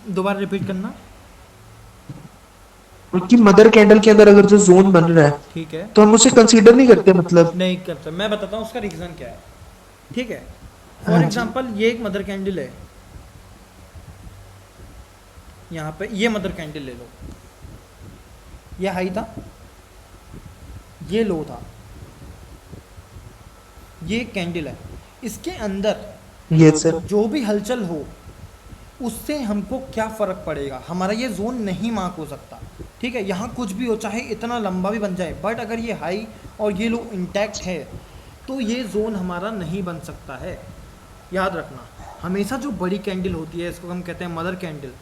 दोबारा रिपीट करना। कि मदर कैंडल के अंदर अगर जो जोन बन रहा है ठीक है, तो हम उसे कंसीडर नहीं करते, मतलब नहीं करते, मैं बताता हूँ उसका रीज़न क्या है। ठीक है, हाँ फॉर जी। एग्जांपल ये एक मदर कैंडल है, यहाँ पे ये मदर कैंडल ले लो, ये हाई था, ये लो था, ये कैंडल है, इसके अंदर ये सर जो भी हलचल हो उससे हमको क्या फ़र्क पड़ेगा, हमारा ये जोन नहीं मार्क हो सकता। ठीक है, यहाँ कुछ भी हो, चाहे इतना लंबा भी बन जाए, बट अगर ये हाई और ये लो इंटैक्ट है तो ये जोन हमारा नहीं बन सकता है। याद रखना, हमेशा जो बड़ी कैंडल होती है, इसको हम कहते हैं मदर कैंडल,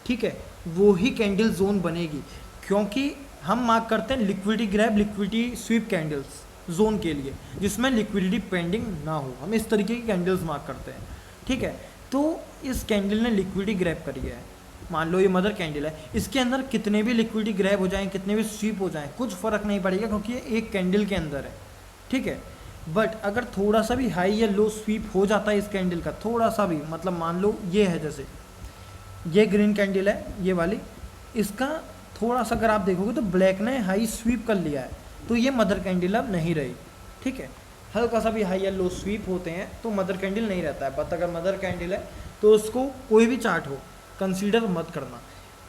ठीक है, वो ही कैंडल जोन बनेगी, क्योंकि हम मार्क करते हैं liquidity grab, liquidity SVEEP candles. Zone के लिए जिसमें लिक्विडिटी पेंडिंग ना हो, हम इस तरीके की कैंडल्स मार्क करते हैं। ठीक है, तो इस कैंडल ने लिक्विडिटी ग्रैब करी है, मान लो ये मदर कैंडल है, इसके अंदर कितने भी लिक्विडिटी ग्रैब हो जाएं, कितने भी स्वीप हो जाएं, कुछ फ़र्क नहीं पड़ेगा क्योंकि ये एक कैंडल के अंदर है। ठीक है, बट अगर थोड़ा सा भी हाई या लो स्वीप हो जाता है इस कैंडल का, थोड़ा सा भी, मतलब मान लो ये है, जैसे ये ग्रीन कैंडल है ये वाली, इसका थोड़ा सा अगर आप देखोगे तो ब्लैक ने हाई स्वीप कर लिया है, तो ये मदर कैंडल अब नहीं रही। ठीक है, हल्का सा भी हाई या लो स्वीप होते हैं तो मदर कैंडल नहीं रहता है, बट अगर मदर कैंडल है तो उसको कोई भी चार्ट हो कंसीडर मत करना।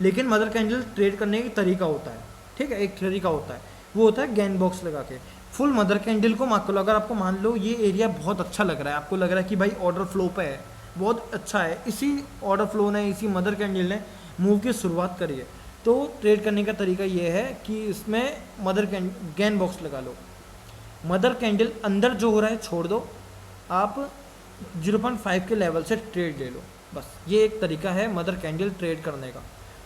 लेकिन मदर कैंडल ट्रेड करने का तरीका होता है, ठीक है, एक तरीका होता है, वो होता है गैन बॉक्स लगा के फुल मदर कैंडल को मार्क कर लो। अगर आपको मान लो ये एरिया बहुत अच्छा लग रहा है, आपको लग रहा है कि भाई ऑर्डर फ्लो पे है, बहुत अच्छा है, इसी ऑर्डर फ्लो ने, इसी मदर कैंडल ने मूव की शुरुआत करी है, तो ट्रेड करने का तरीका ये है कि इसमें मदर गैन बॉक्स लगा लो। मदर कैंडल अंदर जो हो रहा है छोड़ दो, आप 0.5 के लेवल से ट्रेड ले लो, बस ये एक तरीका है मदर कैंडल ट्रेड करने का।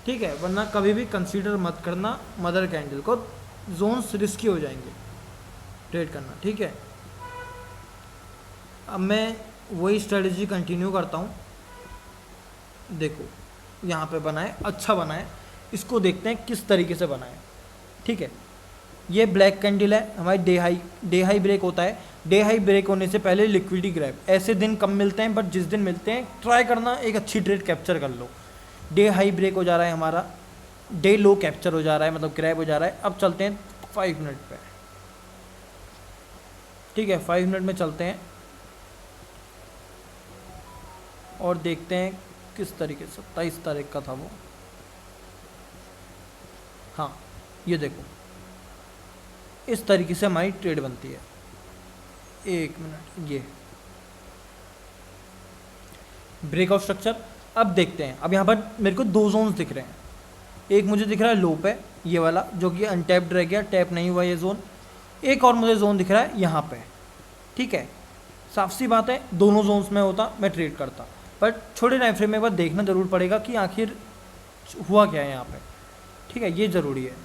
ठीक है, वरना कभी भी कंसीडर मत करना मदर कैंडल को, जोन्स रिस्की हो जाएंगे ट्रेड करना। ठीक है, अब मैं वही स्ट्रेटजी कंटिन्यू करता हूँ। देखो यहाँ पे बनाए, अच्छा बनाए, इसको देखते हैं किस तरीके से बनाए। ठीक है, ये ब्लैक कैंडल है हमारी, डे हाई ब्रेक होता है, डे हाई ब्रेक होने से पहले लिक्विडिटी ग्रैब, ऐसे दिन कम मिलते हैं, बट जिस दिन मिलते हैं ट्राई करना एक अच्छी ट्रेड कैप्चर कर लो। डे हाई ब्रेक हो जा रहा है हमारा, डे लो कैप्चर हो जा रहा है, मतलब ग्रैब हो जा रहा है। अब चलते हैं 5 मिनट पे। ठीक है, 5 मिनट में चलते हैं और देखते हैं किस तरीके से, 27 तारीख का था वो। हाँ, ये देखो इस तरीके से हमारी ट्रेड बनती है। 1 मिनट, ये ब्रेकआउट स्ट्रक्चर। अब देखते हैं, अब यहाँ पर मेरे को 2 जोन्स दिख रहे हैं, एक मुझे दिख रहा है लो पे ये वाला जो कि अनटैप्ड रह गया, टैप नहीं हुआ ये जोन, एक और मुझे जोन दिख रहा है यहाँ पे। ठीक है, साफ सी बात है दोनों जोन्स में होता मैं ट्रेड करता, बट छोटे टाइम फ्रेम में एक बार देखना ज़रूर पड़ेगा कि आखिर हुआ क्या है यहाँ पे। ठीक है, ये ज़रूरी है।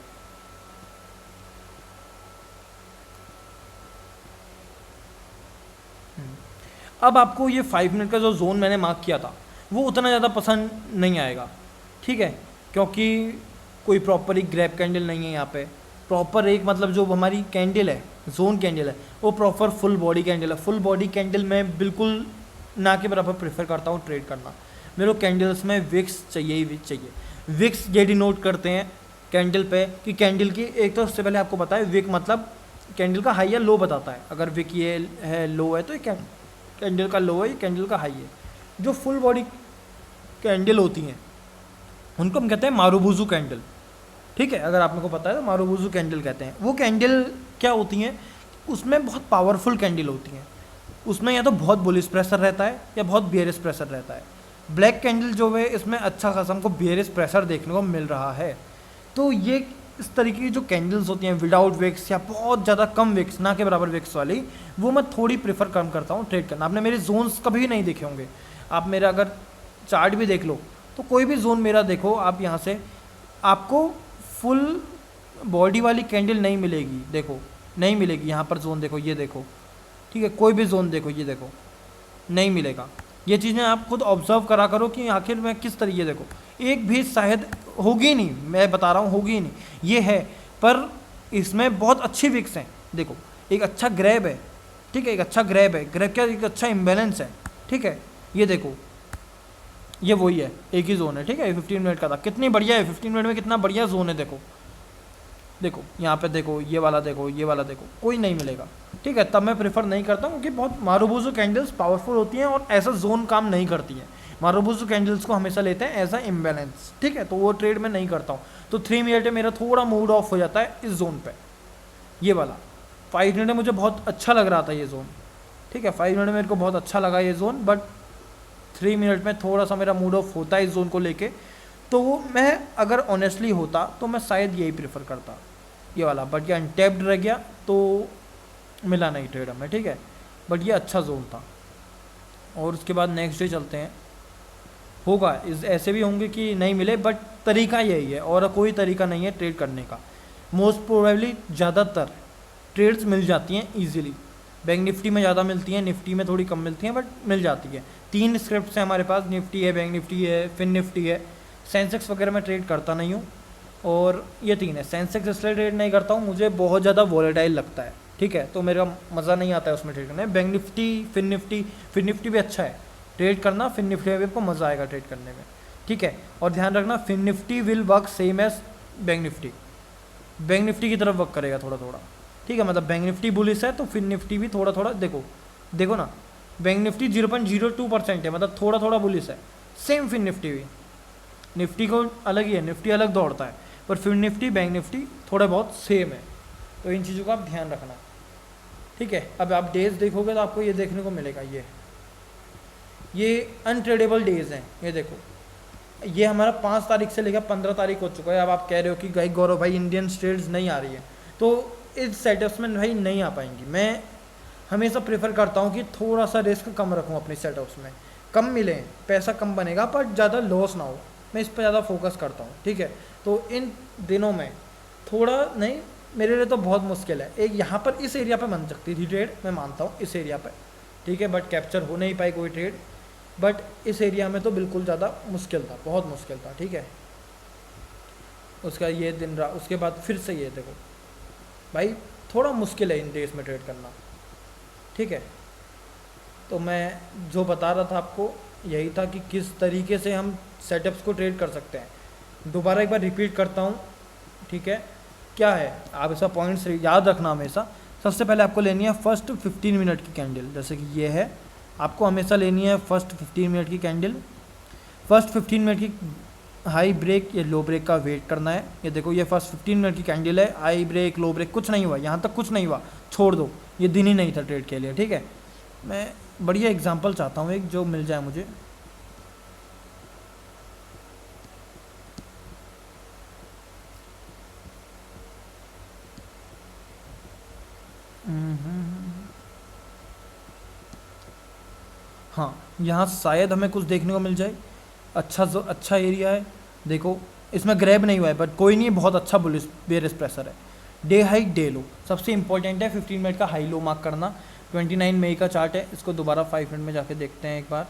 अब आपको ये 5 मिनट का जो जोन मैंने मार्क किया था वो उतना ज़्यादा पसंद नहीं आएगा। ठीक है, क्योंकि कोई प्रॉपर एक ग्रैब कैंडल नहीं है यहाँ पे, प्रॉपर एक मतलब जो हमारी कैंडल है, जोन कैंडल है, वो प्रॉपर फुल बॉडी कैंडल है। फुल बॉडी कैंडल मैं बिल्कुल ना के बराबर प्रेफर करता हूँ ट्रेड करना। मेरे को कैंडल्स में विक्स चाहिए ही चाहिए। विक्स ये डिनोट करते हैं कैंडल पे कि कैंडल की, एक तो सबसे पहले आपको पता है विक मतलब कैंडल का हाई या लो बताता है। अगर विक ये है लो है तो ये कैंडल का लो है, ये कैंडल का हाई है। जो फुल बॉडी कैंडल होती हैं उनको हम कहते हैं मारुबुजू कैंडल। ठीक है, अगर आप मेरे को पता है तो मारुबुजू कैंडल कहते हैं। वो कैंडल क्या होती हैं, उसमें बहुत पावरफुल कैंडल होती हैं, उसमें या तो बहुत बुलिश प्रेशर रहता है या बहुत बियरिश प्रेशर रहता है। ब्लैक कैंडल जो है इसमें अच्छा खासा हमको बियरिश प्रेशर देखने को मिल रहा है। तो ये इस तरीके की जो कैंडल्स होती हैं विदाउट विक्स या बहुत ज़्यादा कम विक्स, ना के बराबर विक्स वाली, वो मैं थोड़ी प्रेफर कम करता हूँ ट्रेड करना। आपने मेरे जोन्स कभी नहीं देखे होंगे, आप मेरा अगर चार्ट भी देख लो तो कोई भी जोन मेरा देखो आप, यहाँ से आपको फुल बॉडी वाली कैंडल नहीं मिलेगी। देखो नहीं मिलेगी, यहाँ पर जोन देखो, ये देखो। ठीक है, कोई भी जोन देखो, ये देखो, नहीं मिलेगा। ये चीज़ें आप खुद ऑब्जर्व करा करो कि आखिर मैं किस तरीके, देखो एक भी शायद होगी नहीं, मैं बता रहा हूँ होगी नहीं, ये है, पर इसमें बहुत अच्छी विक्स हैं। देखो एक अच्छा ग्रैब है, ठीक है, एक अच्छा ग्रैब है, ग्रैब क्या एक अच्छा इम्बैलेंस है। ठीक है, ये देखो ये वही है, एक ही जोन है। ठीक है, 15 मिनट का था, कितनी बढ़िया है, 15 मिनट में कितना बढ़िया जोन है। देखो देखो यहाँ पे देखो, ये वाला देखो, ये वाला देखो, कोई नहीं मिलेगा। ठीक है, तब मैं प्रेफर नहीं करता हूँ क्योंकि बहुत मारुबुजू कैंडल्स पावरफुल होती हैं और ऐसा जोन काम नहीं करती हैं। मारुबुजू कैंडल्स को हमेशा लेते हैं एज अ इम्बैलेंस। ठीक है, तो वो ट्रेड में नहीं करता हूँ। तो 3 मिनट में मेरा थोड़ा मूड ऑफ हो जाता है इस जोन पे, ये वाला। 5 मिनट में मुझे बहुत अच्छा लग रहा था ये जोन। ठीक है, 5 मिनट में मेरे को बहुत अच्छा लगा ये जोन, बट 3 मिनट में थोड़ा सा मेरा मूड ऑफ होता है इस जोन को लेके। तो मैं अगर ऑनेस्टली होता तो मैं शायद यही प्रेफर करता, ये वाला, बट ये अनटैप्ड रह गया तो मिला नहीं ट्रेड हमें। ठीक है, बट ये अच्छा जोन था। और उसके बाद नेक्स्ट डे चलते हैं, होगा इस ऐसे भी होंगे कि नहीं मिले, बट तरीका यही है और कोई तरीका नहीं है ट्रेड करने का। मोस्ट प्रोबेबली ज़्यादातर ट्रेड्स मिल जाती हैं ईजिली। बैंक निफ्टी में ज़्यादा मिलती हैं, निफ्टी में थोड़ी कम मिलती हैं, बट मिल जाती है। 3 स्क्रिप्ट्स हैं हमारे पास, निफ्टी है, बैंक निफ्टी है, फिन निफ्टी है। सेंसेक्स वगैरह मैं ट्रेड करता नहीं हूँ, और ये 3 है। सेंसेक्स इसलिए ट्रेड नहीं करता हूँ, मुझे बहुत ज़्यादा वॉलेटाइल लगता है, ठीक है, तो मेरा मज़ा नहीं आता है उसमें ट्रेड करने में। बैंक निफ्टी, फिन निफ्टी भी अच्छा है ट्रेड करना, फिन निफ्टी में भी आपको मज़ा आएगा ट्रेड करने में, ठीक है। और ध्यान रखना, fin Nifty will work same as bank Nifty, bank Nifty की तरफ वर्क करेगा थोड़ा थोड़ा, ठीक है। मतलब बैंक निफ्टी बुलिश है तो फिन निफ्टी भी थोड़ा थोड़ा, देखो ना, बैंक निफ्टी 0.02% है, मतलब थोड़ा थोड़ा बुलिश है। सेम फिन निफ्टी भी, निफ्टी को अलग ही है, निफ्टी अलग दौड़ता है, पर फिन निफ्टी बैंक निफ्टी थोड़ा बहुत सेम है। तो इन चीज़ों का आप ध्यान रखना, ठीक है। अब आप डेज देखोगे तो आपको ये देखने को मिलेगा, ये अनट्रेडेबल डेज हैं। ये देखो, ये हमारा 5 तारीख से लेकर 15 तारीख हो चुका है। अब आप कह रहे हो कि भाई गौरव भाई इंडियन ट्रेड्स नहीं आ रही है, तो इस सेटअप्स में भाई नहीं आ पाएंगी। मैं हमेशा प्रेफर करता हूँ कि थोड़ा सा रिस्क कम रखूँ अपने सेटअप्स में, कम मिले, पैसा कम बनेगा, पर ज़्यादा लॉस ना हो, मैं इस पर ज़्यादा फोकस करता हूँ, ठीक है। तो इन दिनों में थोड़ा नहीं, मेरे लिए तो बहुत मुश्किल है। एक यहाँ पर इस एरिया पर बन सकती थी ट्रेड, मैं मानता हूँ इस एरिया पर, ठीक है, बट कैप्चर हो नहीं पाई कोई ट्रेड। बट इस एरिया में तो बिल्कुल ज़्यादा मुश्किल था, बहुत मुश्किल था, ठीक है। उसका ये दिन रहा, उसके बाद फिर से ये देखो भाई, थोड़ा मुश्किल है इन डेज में ट्रेड करना, ठीक है। तो मैं जो बता रहा था आपको यही था कि किस तरीके से हम सेटअप्स को ट्रेड कर सकते हैं। दोबारा एक बार रिपीट करता हूँ, ठीक है। क्या है, आप इसका पॉइंट्स याद रखना हमेशा। सबसे पहले आपको लेनी है फर्स्ट 15 मिनट की कैंडल, जैसे कि ये है, आपको हमेशा लेनी है फर्स्ट 15 मिनट की कैंडल। फर्स्ट 15 मिनट की हाई ब्रेक या लो ब्रेक का वेट करना है। ये देखो, ये फर्स्ट 15 मिनट की कैंडल है, हाई ब्रेक लो ब्रेक कुछ नहीं हुआ, यहाँ तक कुछ नहीं हुआ, छोड़ दो, ये दिन ही नहीं था ट्रेड के लिए, ठीक है। मैं बढ़िया एग्जांपल चाहता हूँ एक जो मिल जाए मुझे। हाँ, यहाँ शायद हमें कुछ देखने को मिल जाए। अच्छा एरिया है, देखो इसमें ग्रैब नहीं हुआ है, बट कोई नहीं, बहुत अच्छा बुलिश बेयरिश प्रेशर है। डे हाई डे लो सबसे इंपॉर्टेंट है, 15 मिनट का हाई लो मार्क करना। 29 मई का चार्ट है, इसको दोबारा 5 मिनट में जाके देखते हैं एक बार।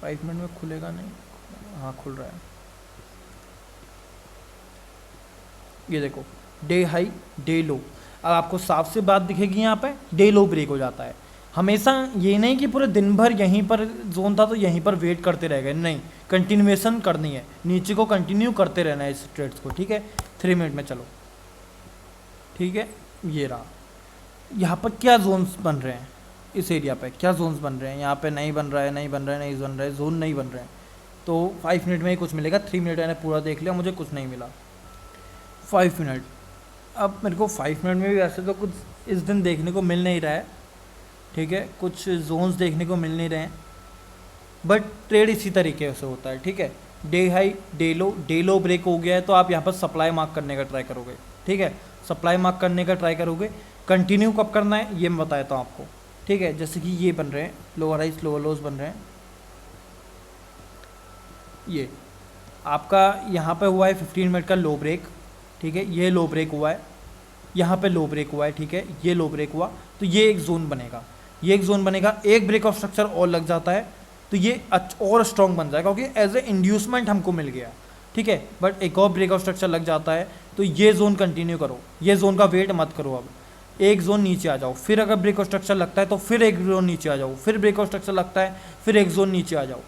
फाइव मिनट में खुलेगा नहीं, हाँ खुल रहा है। ये देखो, डे हाई डे लो, अब आपको साफ सी बात दिखेगी, यहाँ पे डे लो ब्रेक हो जाता है। हमेशा ये नहीं कि पूरे दिन भर यहीं पर जोन था तो यहीं पर वेट करते रह गए, नहीं, कंटिन्यूएशन करनी है, नीचे को कंटिन्यू करते रहना है इस ट्रेड्स को, ठीक है। 3 मिनट में चलो, ठीक है। ये रहा, यहाँ पर क्या जोन्स बन रहे हैं, इस एरिया पे क्या जोन्स बन रहे हैं, यहाँ पे नहीं बन रहा है, नहीं बन रहा है, नहीं बन रहा है, जोन नहीं बन रहे हैं। तो 5 मिनट में ही कुछ मिलेगा। 3 मिनट मैंने पूरा देख लिया, मुझे कुछ नहीं मिला। 5 मिनट, अब मेरे को 5 मिनट में भी वैसे तो कुछ इस दिन देखने को मिल नहीं रहा है, ठीक है, कुछ जोन्स देखने को मिल नहीं रहे हैं, बट ट्रेड इसी तरीके से होता है, ठीक है। Day high day low break हो गया है तो आप यहाँ पर सप्लाई मार्क करने का ट्राई करोगे, ठीक है, सप्लाई मार्क करने का ट्राई करोगे। कंटिन्यू कब करना है ये मैं बताता हूँ आपको, ठीक है। जैसे कि ये बन रहे हैं लोअर हाइस लोअर लोज बन रहे हैं, ये आपका यहाँ पे हुआ है 15 मिनट का लो ब्रेक, ठीक है, ये लो ब्रेक हुआ है, यहाँ पे लो ब्रेक हुआ है, ठीक है, ये लो ब्रेक हुआ, तो ये एक जोन बनेगा, ये एक जोन बनेगा। एक ब्रेक ऑफ स्ट्रक्चर और लग जाता है तो ये और स्ट्रॉन्ग बन जाएगा, क्योंकि एज ए इंड्यूसमेंट हमको मिल गया, ठीक है। बट एक और ब्रेक ऑफ स्ट्रक्चर लग जाता है तो ये जोन कंटिन्यू करो, ये जोन का वेट मत करो। अब एक जोन नीचे आ जाओ, फिर अगर ब्रेक ऑफ स्ट्रक्चर लगता है तो फिर एक जोन नीचे आ जाओ, फिर ब्रेक ऑफ स्ट्रक्चर लगता है फिर एक जोन नीचे आ जाओ।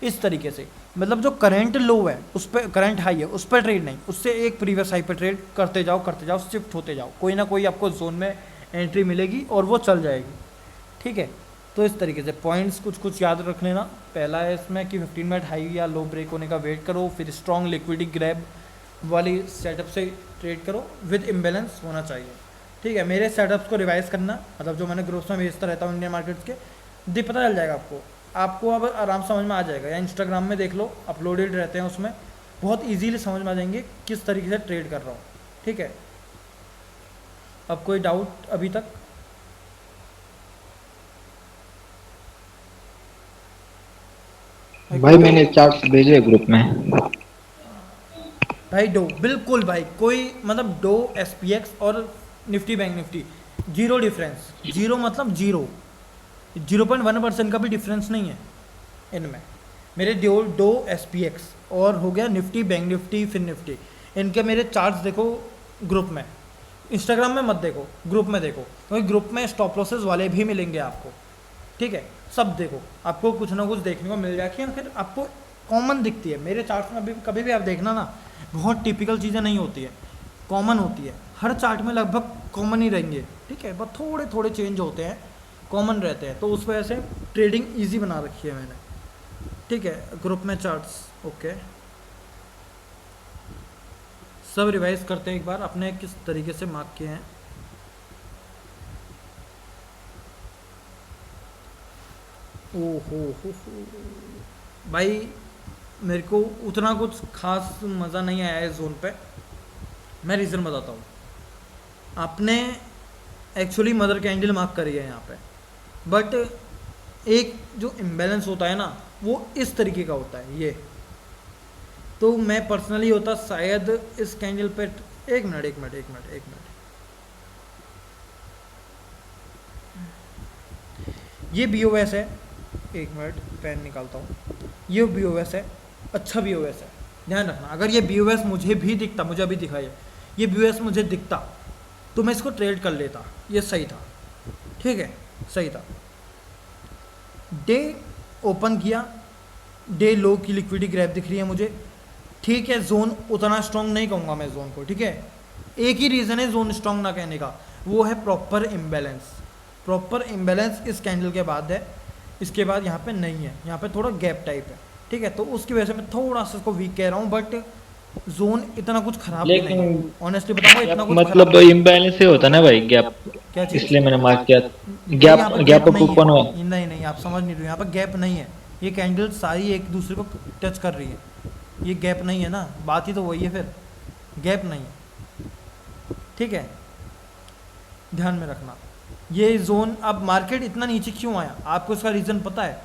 इस तरीके से, मतलब जो करंट लो है उस पर, करंट हाई है उस पर ट्रेड नहीं, उससे एक प्रीवियस हाई पर ट्रेड करते जाओ, शिफ्ट होते जाओ, कोई ना कोई आपको जोन में एंट्री मिलेगी और वो चल जाएगी, ठीक है। तो इस तरीके से पॉइंट्स कुछ याद रख लेना। पहला है इसमें कि 15 मिनट हाई या लो ब्रेक होने का वेट करो, फिर स्ट्रॉन्ग लिक्विडिटी ग्रैब वाली सेटअप से ट्रेड करो, विद इम्बेलेंस होना चाहिए, ठीक है। मेरे सेटअप्स को रिवाइज करना, मतलब जो मैंने ग्रुप्स में भेजता रहता हूँ इंडियन मार्केट्स के, पता चल जाएगा आपको अब आराम समझ में आ जाएगा, या इंस्टाग्राम में देख लो, अपलोडेड रहते हैं उसमें, बहुत इजीली समझ में आ जाएंगे किस तरीके से ट्रेड कर रहा हूँ, ठीक है। अब कोई डाउट अभी तक? भाई मैंने चार्ट भेजे ग्रुप में। भाई डो बिल्कुल भाई, कोई मतलब डो एसपीएक्स और Nifty bank Nifty zero difference, zero मतलब जीरो, 0.1% का भी डिफरेंस नहीं है इनमें। मेरे डो डो एसपीएक्स और हो गया निफ्टी बैंक निफ्टी फिर निफ्टी, इनके मेरे चार्ट्स देखो ग्रुप में, इंस्टाग्राम में मत देखो, ग्रुप में देखो, क्योंकि ग्रुप में स्टॉप लॉसेस वाले भी मिलेंगे आपको, ठीक है। सब देखो, आपको कुछ ना कुछ देखने को मिल जाएगी, फिर आपको कॉमन दिखती है मेरे चार्ट में। अभी कभी भी आप देखना ना, बहुत टिपिकल चीज़ें नहीं होती है, कॉमन होती है। हर चार्ट में लगभग कॉमन ही रहेंगे, ठीक है, बस थोड़े थोड़े चेंज होते हैं, कॉमन रहते हैं। तो उस वजह से ट्रेडिंग ईजी बना रखी है मैंने, ठीक है। ग्रुप में चार्ट्स ओके, सब रिवाइज करते हैं एक बार अपने किस तरीके से मार्क किए हैं। ओहो भाई, मेरे को उतना कुछ खास मज़ा नहीं आया इस जोन पे। मैं रीज़न बताता हूँ। आपने एक्चुअली मदर कैंडल मार्क करी है यहाँ पे, बट एक जो इम्बैलेंस होता है ना, वो इस तरीके का होता है ये। तो मैं पर्सनली होता शायद इस कैंडल पे, एक मिनट, ये बीओएस है, एक मिनट पेन निकालता हूँ, ये बीओएस है, अच्छा बीओएस है, ध्यान रखना। अगर ये बीओएस मुझे भी दिखता, मुझे अभी दिखाई है, ये बीओएस मुझे दिखता तो मैं इसको ट्रेड कर लेता, ये सही था, ठीक है, सही था। डे ओपन किया, डे लो की लिक्विडिटी ग्रैप दिख रही है मुझे, ठीक है। जोन उतना स्ट्रॉन्ग नहीं कहूँगा मैं जोन को, ठीक है। एक ही रीज़न है जोन स्ट्रॉन्ग ना कहने का, वो है प्रॉपर इम्बैलेंस। प्रॉपर इम्बैलेंस इस कैंडल के बाद है, इसके बाद यहाँ पे नहीं है, यहाँ पे थोड़ा गैप टाइप है, ठीक है। तो उसकी वजह से मैं थोड़ा सा इसको वीक कह रहा हूँ, बट जोन इतना कुछ खराब लेकिन नहीं है, ऑनेस्टली बताऊंगा इतना कुछ मतलब खराब इम्बैलेंस से होता ना भाई, गैप, क्या चीज़। इसलिए मैंने मार्क किया। नहीं, गैप यहाँ पर गैप नहीं कूपन हुआ। है, नहीं आप समझ नहीं रहे, यहाँ पर गैप नहीं है, ये कैंडल सारी एक दूसरे को टच कर रही है, ये गैप नहीं है ना, बात ही तो वही है, फिर गैप नहीं है, ठीक है, ध्यान में रखना। ये जोन, अब मार्केट इतना नीचे क्यों आया, आपको इसका रीज़न पता है?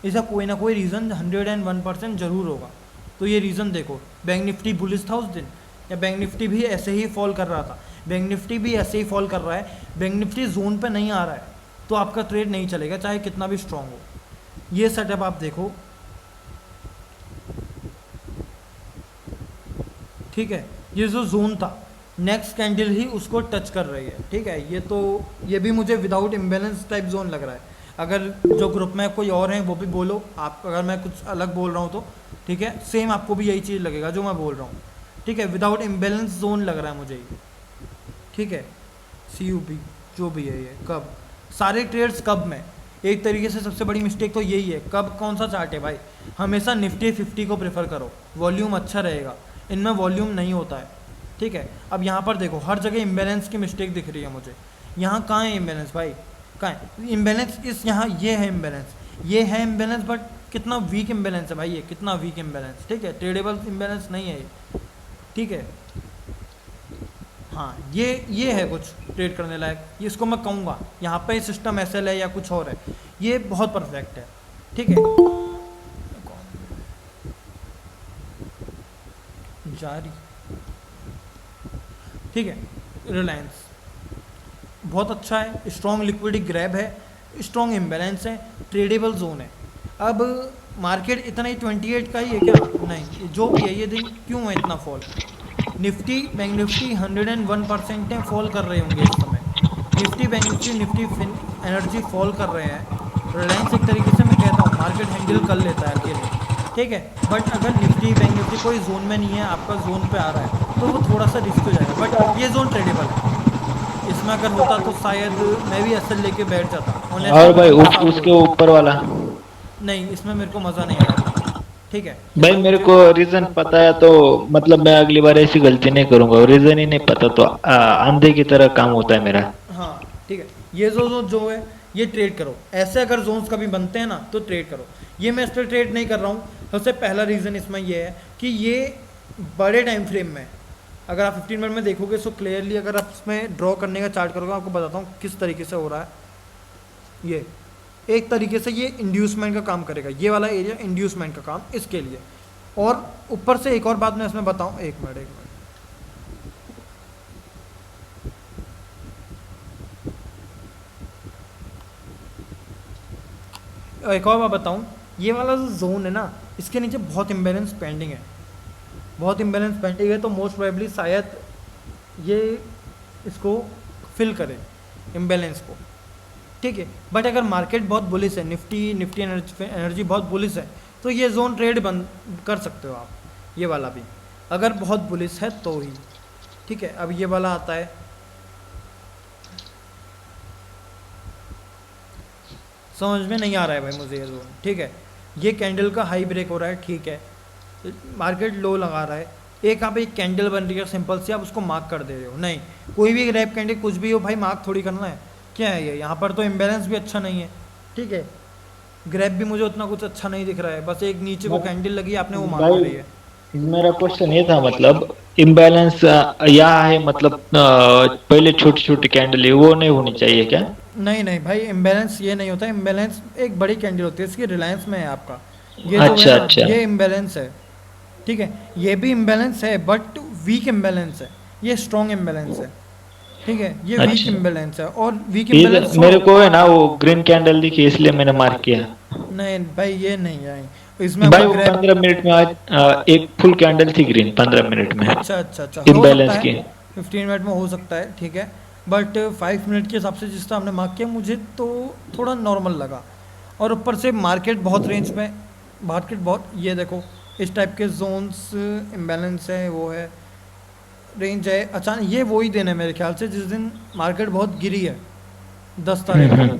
इसका कोई ना कोई रीज़न 101% ज़रूर होगा। तो ये रीज़न देखो, बैंक निफ्टी बुलिश था उस दिन, या बैंक निफ्टी भी ऐसे ही फॉल कर रहा था, बैंक निफ्टी भी ऐसे ही फॉल कर रहा है, बैंक निफ्टी जोन पे नहीं आ रहा है, तो आपका ट्रेड नहीं चलेगा चाहे कितना भी स्ट्रांग हो। ये सेटअप आप देखो, ठीक है, ये जो जोन था नेक्स्ट कैंडल ही उसको टच कर रही है, ठीक है। ये तो ये भी मुझे विदाउट इम्बैलेंस टाइप जोन लग रहा है। अगर जो ग्रुप में कोई और हैं वो भी बोलो, आप अगर मैं कुछ अलग बोल रहा हूँ तो ठीक है, सेम आपको भी यही चीज़ लगेगा जो मैं बोल रहा हूँ, ठीक है। विदाउट इम्बैलेंस जोन लग रहा है मुझे ये, ठीक है। CUP जो भी है ये, कब सारे ट्रेड्स कब में, एक तरीके से सबसे बड़ी मिस्टेक तो यही है। कब कौन सा चार्ट है भाई, हमेशा निफ्टी 50 को प्रेफर करो, वॉल्यूम अच्छा रहेगा, इनमें वॉल्यूम नहीं होता है, ठीक है। अब यहाँ पर देखो हर जगह इम्बैलेंस की मिस्टेक दिख रही है मुझे, यहाँ कहाँ है इम्बैलेंस भाई, कहाँ है इम्बैलेंस, इस यहाँ ये है इम्बैलेंस, ये है इम्बैलेंस, बट कितना वीक इम्बैलेंस है भाई ये, कितना वीक इम्बैलेंस, ठीक है, ट्रेडेबल इम्बैलेंस नहीं है ये, ठीक है। हाँ ये है कुछ ट्रेड करने लायक, ये इसको मैं कहूँगा, यहाँ पे सिस्टम SL है या कुछ और है, ये बहुत परफेक्ट है, ठीक है। जारी, ठीक है। रिलायंस बहुत अच्छा है, स्ट्रॉन्ग लिक्विडिटी ग्रैब है, स्ट्रॉन्ग इम्बैलेंस है, ट्रेडेबल जोन है। अब मार्केट इतना ही 28 का ही है क्या, नहीं, जो भी है ये दिन क्यों है इतना फॉल, निफ्टी बैंक निफ्टी 101% है, फॉल कर रहे होंगे इस समय, Nifty bank Nifty energy fall कर रहे हैं। रिलायंस एक तरीके से मैं कहता हूँ मार्केट हैंडल कर लेता है अकेले, ठीक है। बट अगर निफ्टी बैंक निफ्टी कोई जोन में नहीं है, आपका जोन पे आ रहा है, तो वो थोड़ा सा रिस्क हो जाएगा, बट ये जोन ट्रेडेबल है। इसमें अगर होता तो शायद मैं भी SL लेके बैठ जाता। और भाई उसके ऊपर वाला नहीं, इसमें मेरे को मज़ा नहीं आया, ठीक है भाई, मेरे को रीजन पता है तो मतलब मैं अगली बार ऐसी गलती नहीं करूंगा, रीजन ही नहीं पता तो अंधे की तरह काम होता है मेरा। हाँ ठीक है, ये जो है ये ट्रेड करो, ऐसे अगर जोन्स कभी बनते हैं ना तो ट्रेड करो। ये मैं इस पर ट्रेड नहीं कर रहा हूँ, सबसे पहला रीज़न इसमें ये है कि ये बड़े टाइम फ्रेम में, अगर आप 15 मिनट में देखोगे सो क्लियरली, अगर आप इसमें ड्रॉ करने का चार्ट करोगे, आपको बताता हूँ किस तरीके से हो रहा है। ये एक तरीके से ये इंड्यूसमेंट का काम करेगा, ये वाला एरिया इंड्यूसमेंट का काम इसके लिए, और ऊपर से एक और बात मैं इसमें बताऊं, एक मिनट। एक और बात बताऊं, ये वाला जो जोन है ना, इसके नीचे बहुत इम्बेलेंस पेंडिंग है, बहुत इम्बेलेंस पेंडिंग है, तो मोस्ट प्रोबेबली शायद ये इसको फिल करे इम्बेलेंस को, ठीक है। बट अगर मार्केट बहुत बुलिश है, निफ्टी एनर्जी बहुत बुलिश है, तो ये जोन ट्रेड बंद कर सकते हो आप, ये वाला भी अगर बहुत बुलिश है तो ही, ठीक है। अब ये वाला आता है, समझ में नहीं आ रहा है भाई मुझे ये जोन, ठीक है। ये कैंडल का हाई ब्रेक हो रहा है, ठीक है, मार्केट लो लगा रहा है, एक आप एक कैंडल बन रही है सिंपल सी, आप उसको मार्क कर दे रहे हो, नहीं कोई भी रैप कैंडल कुछ भी हो भाई, मार्क थोड़ी करना है, क्या है ये, यहाँ पर तो इम्बेलेंस भी अच्छा नहीं है, ठीक है। ग्रैप भी मुझे उतना कुछ अच्छा नहीं दिख रहा है, बस एक नीचे को कैंडल लगी आपने, वो मार्क कर रही है। मेरा क्वेश्चन ये था, मतलब इम्बैलेंस या है, मतलब पहले छोटी छोटी कैंडल है वो नहीं होनी चाहिए क्या? नहीं नहीं भाई, इम्बेलेंस ये नहीं होता, इम्बेलेंस एक बड़ी कैंडल होती है, इसकी रिलायंस में है आपका, ये जो अच्छा है ना अच्छा। ये इम्बेलेंस है, ठीक है। ये भी इम्बेलेंस है बट वीक इम्बेलेंस है, ये स्ट्रॉन्ग इम्बेलेंस है, ठीक है, ये वीक अच्छा, इम्बेलेंस है, और वीक ये इम्बेलेंस मेरे छोड़ो। को है ना वो ग्रीन कैंडल दिखी इसलिए मैंने मार्क किया। नहीं भाई ये नहीं है, इसमें आपका भाई वो ग्रैप, 15 मिनट में आज एक फुल कैंडल थी ग्रीन 15 मिनट में, अच्छा अच्छा अच्छा, हो सकता इम्बैलेंस है की। 15 मिनट में हो सकता है, ठीक है। बट 5 मिनट के हिसाब से जिस तरह हमने मार्क किया, मुझे तो थोड़ा नॉर्मल लगा, और ऊपर से मार्केट बहुत रेंज में, मार्केट बहुत, ये देखो इस टाइप के जोन्स इम्बैलेंस है, वो है रेंज है, अचानक ये वही दिन है मेरे ख्याल से जिस दिन मार्केट बहुत गिरी है, 10 तारीख को। हम्म।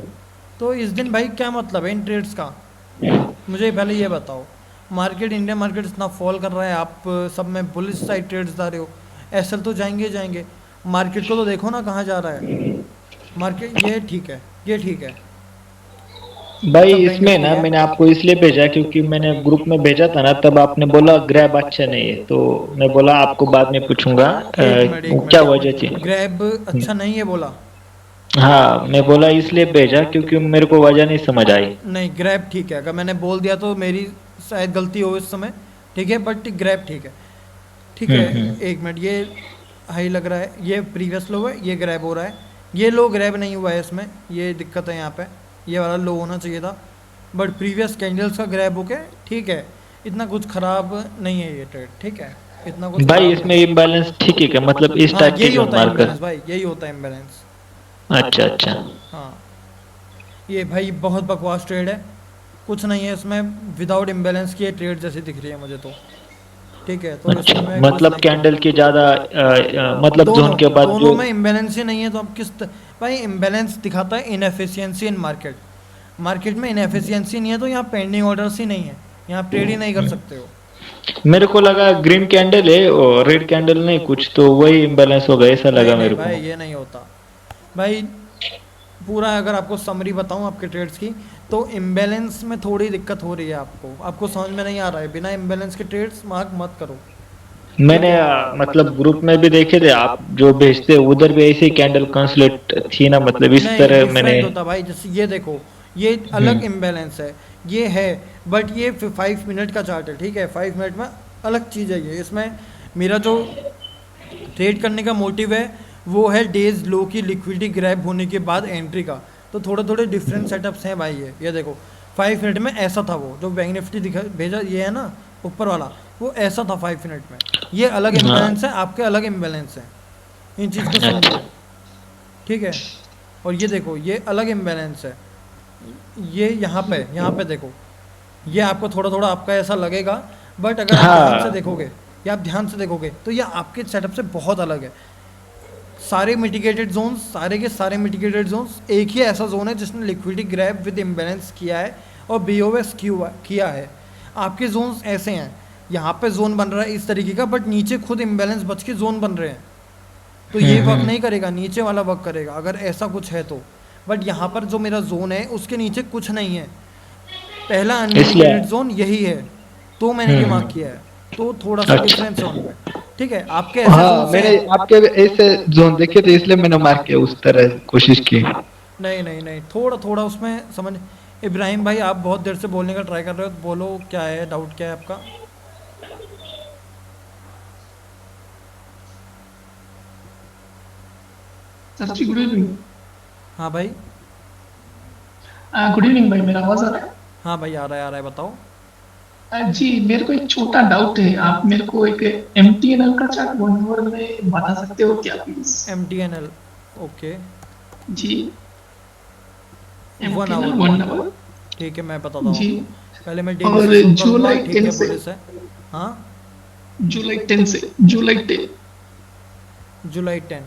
तो इस दिन भाई क्या मतलब है इन ट्रेड्स का, मुझे पहले ये बताओ। मार्केट, इंडिया मार्केट इतना फॉल कर रहा है, आप सब में बुलिश साइड ट्रेड्स ला रहे हो, एसएल तो जाएंगे ही जाएंगे, मार्केट को तो देखो ना कहाँ जा रहा है मार्केट, ये ठीक है, ये ठीक है, भाई सब बैंक इसमें निफ्टी ना है। मैंने आपको इसलिए भेजा क्योंकि मैंने ग्रुप में भेजा था ना, तब आपने बोला ग्रैब अच्छा नहीं है, तो मैं बोला आपको बाद में पूछूंगा एक क्या मिनट, वजह थी। ग्रैब अच्छा नहीं है बोला? हाँ मैं बोला इसलिए भेजा क्योंकि मेरे को वजह नहीं समझ आई। नहीं ग्रैब ठीक है, अगर मैंने बोल दिया तो मेरी शायद गलती हो इस समय, ठीक है, बट ग्रैब ठीक है, ठीक है। हम्म। एक मिनट, ये हाई लग रहा है, ये प्रीवियस लो है, ये ग्रैब हो रहा है, ये लो ग्रैब नहीं हुआ है इसमें, ये दिक्कत है यहाँ पे, ये वाला लो होना चाहिए था, बट प्रीवियस कैंडल्स का ग्रैब हो गया, ठीक है, इतना कुछ ख़राब नहीं है ये ट्रेड, ठीक है, इतना कुछ भाई ख़राब इसमें नहीं इम्बैलेंस ठीक है क्या, मतलब इस है। हाँ टाइप के यही जोन होता है मार्कर? इम्बेलेंस भाई, यही होता है इम्बेलेंस। अच्छा अच्छा। हाँ ये भाई बहुत बकवास ट्रेड है, कुछ नहीं है इसमें, विदाउट इम्बेलेंस की ये ट्रेड जैसी दिख रही है मुझे तो, ठीक है, तो अच्छा इसमें कुछ मतलब नहीं है। कैंडल के ज्यादा मतलब दोनों जोन के बाद दोनों जो। में इम्बेलेंस ही नहीं है, तो अब भाई इम्बेलेंस दिखाता है इनएफिशिएंसी इन मार्केट, मार्केट में इनएफिशिएंसी नहीं है, तो यहाँ पेंडिंग ऑर्डर्स ही नहीं है, यहाँ आप ट्रेड ही नहीं कर सकते हो। मेरे को लगा ग्रीन कैंडल है और रेड कैंडल नहीं कुछ, तो वही इम्बैलेंस होगा ऐसा नहीं लगा नहीं मेरे को। भाई ये नहीं होता भाई, पूरा अगर आपको समरी बताऊं आपके ट्रेड्स की, तो इम्बेलेंस में थोड़ी दिक्कत हो रही है आपको, आपको समझ में नहीं आ रहा है, बिना इम्बेलेंस के ट्रेड्स मार्क मत करो, ठीक मैंने है। मतलब ग्रुप में भी देखे थे आप जो भेजते उधर भी ऐसे ही कैंडल कंसलेट थी ना, मतलब इस नहीं तरह मैंने। डिफरेंट होता भाई, जैसे ये देखो, ये अलग हम्म इम्बेलेंस है, ये है, बट ये 5 मिनट का चार्ट है, ठीक है, 5 मिनट में अलग चीज़ है ये, इसमें मेरा जो ट्रेड करने का मोटिव है वो है डेज लो की लिक्विडिटी ग्रैब होने के बाद एंट्री का, तो थोड़े थोड़े डिफरेंट सेटअप्स हैं भाई, ये देखो 5 मिनट में ऐसा था, वो जो बैंक निफ्टी दिखा भेजा ये है ना ऊपर वाला, वो ऐसा था 5 मिनट में, ये अलग हाँ इम्बेलेंस है, आपके अलग इम्बेलेंस है, इन चीज़ को समझो, ठीक है। और ये देखो ये अलग इम्बेलेंस है, ये यहाँ पे देखो, ये आपको थोड़ा थोड़ा आपका ऐसा लगेगा, बट अगर आप ध्यान से हाँ। देखोगे, या आप ध्यान से देखोगे तो ये आपके सेटअप से बहुत अलग है, सारे मिटिगेटेड जोन्स, सारे के सारे मिटिगेटेड जोन्स, एक ही ऐसा जोन है जिसने लिक्विडिटी ग्रैब विद इम्बेलेंस किया है और बीओएस किया है, आपके जोन्स ऐसे हैं, यहाँ पे जोन बन रहा है इस तरीके का, बट नीचे खुद इम्बेलेंस बच के जोन बन रहे हैं, तो ये वर्क नहीं करेगा, नीचे वाला वर्क करेगा अगर ऐसा कुछ है तो, बट यहाँ पर जो मेरा जोन है उसके नीचे कुछ नहीं है, पहला इसलिए। अनमिटिगेटेड जोन यही है, तो मैंने ये मार्क हम्म। किया है, तो थोड़ा सा अच्छा। डिफरेंस है उनमें, ठीक है, आपके ऐसे हाँ जोन मैंने हैं। आपके ऐसे जोन देखे थे इसलिए मैंने मार्क किया, उस तरह कोशिश की। नहीं नहीं नहीं, थोड़ा थोड़ा उसमें समझ। इब्राहिम भाई आप बहुत देर से बोलने का ट्राई कर रहे हो, तो बोलो क्या है, डाउट क्या है आपका? सर जी गुड इवनिंग। हाँ भाई। गुड इवनिंग भाई, मेरा आवाज आ रहा है? हाँ भाई, आ रहा है, बताओ। जी मेरे को एक छोटा डाउट है, आप मेरे को एक एमटीएनएल का चार्ट 1 आवर में बता सकते हो क्या प्लीज? MTNL, okay. जी 1 आवर एमटीएनएल में, 1 आवर। ठीक है, मैं बताता हूँ जी आपको। पहले मैं डेली और से शुरू करूँगा, जुलाई ठीक 10 है, से, बुलिस है। हाँ, जुलाई 10 से जुलाई 10। जुलाई 10।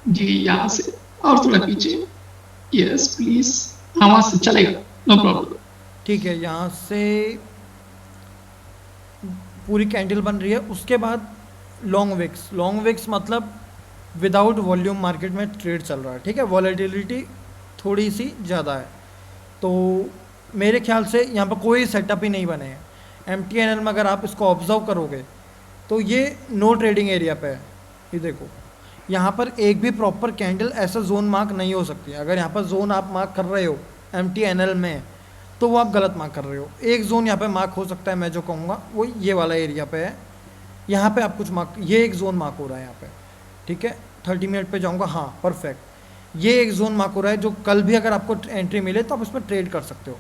जी यहाँ से और थोड़ा पीछे। Yes please. हाँ वहाँ से चलेगा, नो प्रॉब्लम। ठीक है, यहाँ से पूरी कैंडल बन रही है, उसके बाद लॉन्ग विक्स मतलब विदाउट वॉल्यूम मार्केट में ट्रेड चल रहा है, ठीक है। वॉलेटिलिटी थोड़ी सी ज़्यादा है, तो मेरे ख्याल से यहाँ पर कोई सेटअप ही नहीं बने हैं। MTNL में अगर आप इसको ऑब्जर्व करोगे तो ये नो ट्रेडिंग एरिया पे है। ये देखो, यहाँ पर एक भी प्रॉपर कैंडल ऐसा जोन मार्क नहीं हो सकती। अगर यहाँ पर जोन आप मार्क कर रहे हो MTNL में, तो वो आप गलत मार्क कर रहे हो। एक जोन यहाँ पे मार्क हो सकता है, मैं जो कहूँगा वो ये वाला एरिया पे है। यहाँ पे आप कुछ मार्क, ये एक जोन मार्क हो रहा है यहाँ पे, ठीक है। 30 मिनट पे जाऊँगा, हाँ परफेक्ट। ये एक जोन मार्क हो रहा है जो कल भी अगर आपको एंट्री मिले तो आप इसमें ट्रेड कर सकते हो।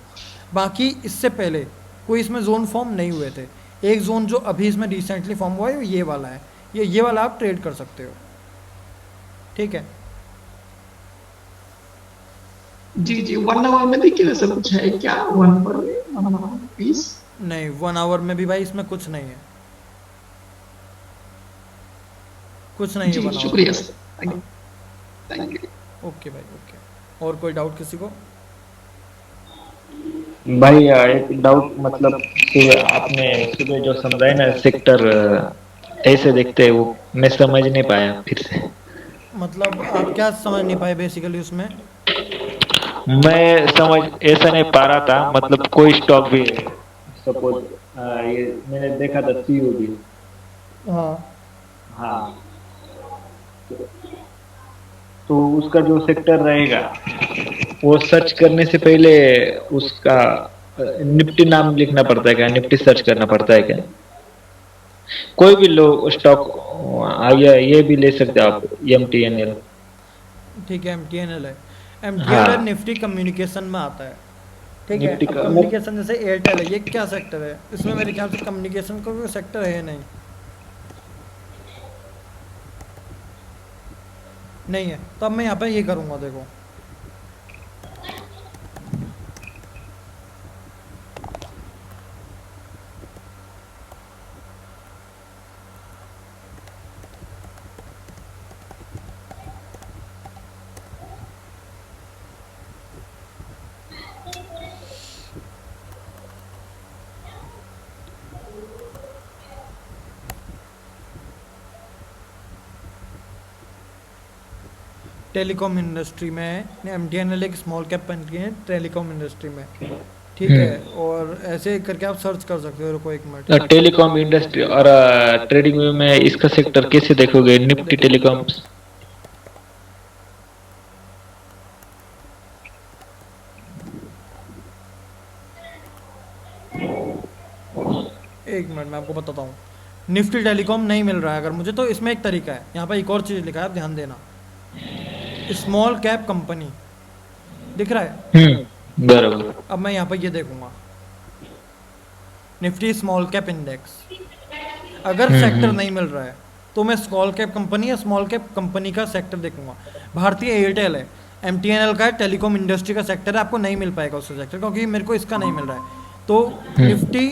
बाकी इससे पहले कोई इसमें जोन फॉर्म नहीं हुए थे। एक जोन जो अभी इसमें रिसेंटली फॉर्म हुआ है वो ये वाला है, ये वाला आप ट्रेड कर सकते हो, ठीक है। जी जी 1 आवर में देखिए वैसा कुछ है क्या? 1 आवर में, 1 आवर प्लीज। नहीं, 1 आवर में भी भाई इसमें कुछ नहीं है, कुछ नहीं है जी 1 आवर में शुक्रिया भाई। Sir, thank you. ओके भाई, ओके। और कोई डाउट किसी को? भाई एक डाउट, मतलब आपने सुबह जो समझाया ना सेक्टर ऐसे देखते हैं, वो मैं समझ नहीं पाया फिर से। मतलब आप क्या समझ नहीं पाए बेसिकली उसमें? मैं समझ ऐसा नहीं पा रहा था, मतलब कोई स्टॉक भी है, सपोज ये मैंने देखा था COD। हाँ। हाँ, तो उसका जो सेक्टर रहेगा वो सर्च करने से पहले उसका निफ्टी नाम लिखना पड़ता है क्या? निफ्टी सर्च करना पड़ता है क्या? कोई भी लो स्टॉक, ये भी ले सकते हो आप, MTNL। ठीक है, MTNL है। MTNL हाँ, निफ्टी कम्युनिकेशन में आता है, ठीक है। निफ्टी अब का कम्युनिकेशन जैसे एयरटेल है, ये क्या सेक्टर है? इसमें मेरे ख्याल से कम्युनिकेशन का कोई सेक्टर है नहीं, नहीं है। तो अब मैं यहाँ पे ये करूँगा, देखो। टेलीकॉम इंडस्ट्री में है MTNL, एक स्मॉल कैप कंपनी है टेलीकॉम इंडस्ट्री में, ठीक है। और ऐसे करके आप सर्च कर सकते हो। रुको एक मिनट, टेलीकॉम इंडस्ट्री और ट्रेडिंग में इसका सेक्टर कैसे देखोगे? Nifty telecom. एक मिनट मैं आपको बताता हूँ। निफ्टी टेलीकॉम नहीं मिल रहा है अगर मुझे, तो इसमें एक तरीका है। यहाँ पर एक और चीज़ लिखा है, आप ध्यान देना। स्मॉल कैप कंपनी दिख रहा है। बराबर। अब मैं यहाँ पर ये देखूंगा, निफ्टी स्मॉल कैप इंडेक्स। अगर सेक्टर नहीं मिल रहा है तो मैं स्मॉल कैप कंपनी या स्मॉल कैप कंपनी का सेक्टर देखूंगा। भारतीय एयरटेल है, MTNL का है, टेलीकॉम इंडस्ट्री का सेक्टर है। आपको नहीं मिल पाएगा उसका सेक्टर, क्योंकि मेरे को इसका नहीं मिल रहा है। तो निफ्टी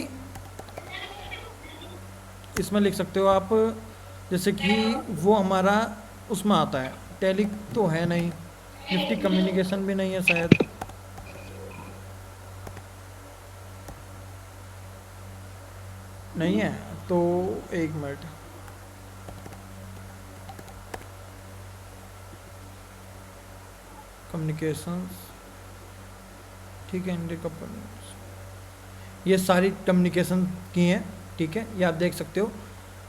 इसमें लिख सकते हो आप, जैसे कि वो हमारा उसमें आता है। टेली तो है नहीं, निफ्टी कम्युनिकेशन भी नहीं है शायद, नहीं है। तो एक मिनट, कम्युनिकेशंस, ठीक है, इंडिया कंपनी, ये सारी कम्युनिकेशन की हैं, ठीक है, ये आप देख सकते हो।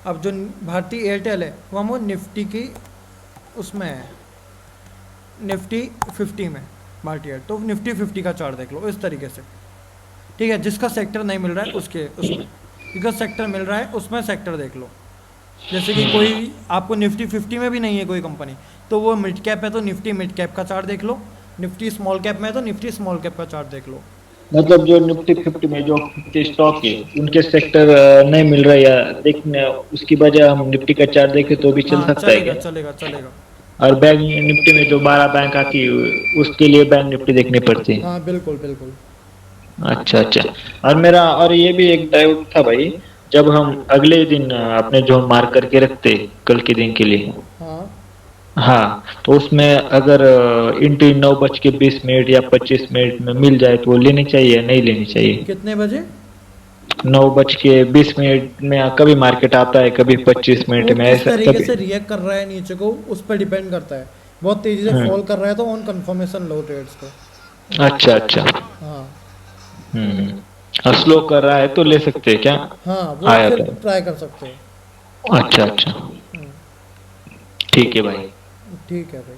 अब जो भारतीय एयरटेल है वो निफ्टी की उसमें है, निफ्टी 50 में भारतीय एयरटेल। तो निफ्टी 50 का चार्ट देख लो इस तरीके से, ठीक है। जिसका सेक्टर नहीं मिल रहा है उसके उसमें, जिसका सेक्टर मिल रहा है उसमें सेक्टर देख लो। जैसे कि कोई आपको निफ्टी 50 में भी नहीं है कोई कंपनी, तो वो मिड कैप है तो निफ्टी मिड कैप का चार्ट देख लो, निफ्टी स्मॉल कैप में है तो निफ्टी स्मॉल कैप का चार्ट देख लो। मतलब जो निफ्टी 50 में जो 50 स्टॉक है उनके सेक्टर नहीं मिल रहा या देखने उसकी वजह हम निफ्टी का चार्ट देखें तो भी चल हाँ सकता है चलेगा क्या? चलेगा चलेगा। और बैंक निफ्टी में जो 12 बैंक आती है उसके लिए बैंक निफ्टी देखनी पड़ती है। हाँ बिल्कुल बिल्कुल। अच्छा अच्छा। और मेरा और ये भी एक डाउट था भाई, जब हम अगले दिन अपने जो मार्क करके रखते कल के दिन के लिए, हाँ हाँ, तो उसमें अगर इंट्री 9:20 या 25 मिनट में मिल जाए तो वो लेनी चाहिए या नहीं लेनी चाहिए? कितने बजे? 9:20 में कभी मार्केट आता है कभी 25 मिनट वो में किस ऐसा तरीके कभी। से रिएक्ट कर रहा है नीचे को उस पर डिपेंड करता है। बहुत तेजी से हम्म, फॉल कर रहा है तो ऑन कंफर्मेशन लो ट्रेड्स को। अच्छा अच्छा। हाँ और स्लो कर रहा है तो ले सकते हैं क्या? हाँ वो आया फिर तो। ट्राई कर सकते हो। अच्छा अच्छा। हम्म, ठीक है भाई। ठीक है भाई।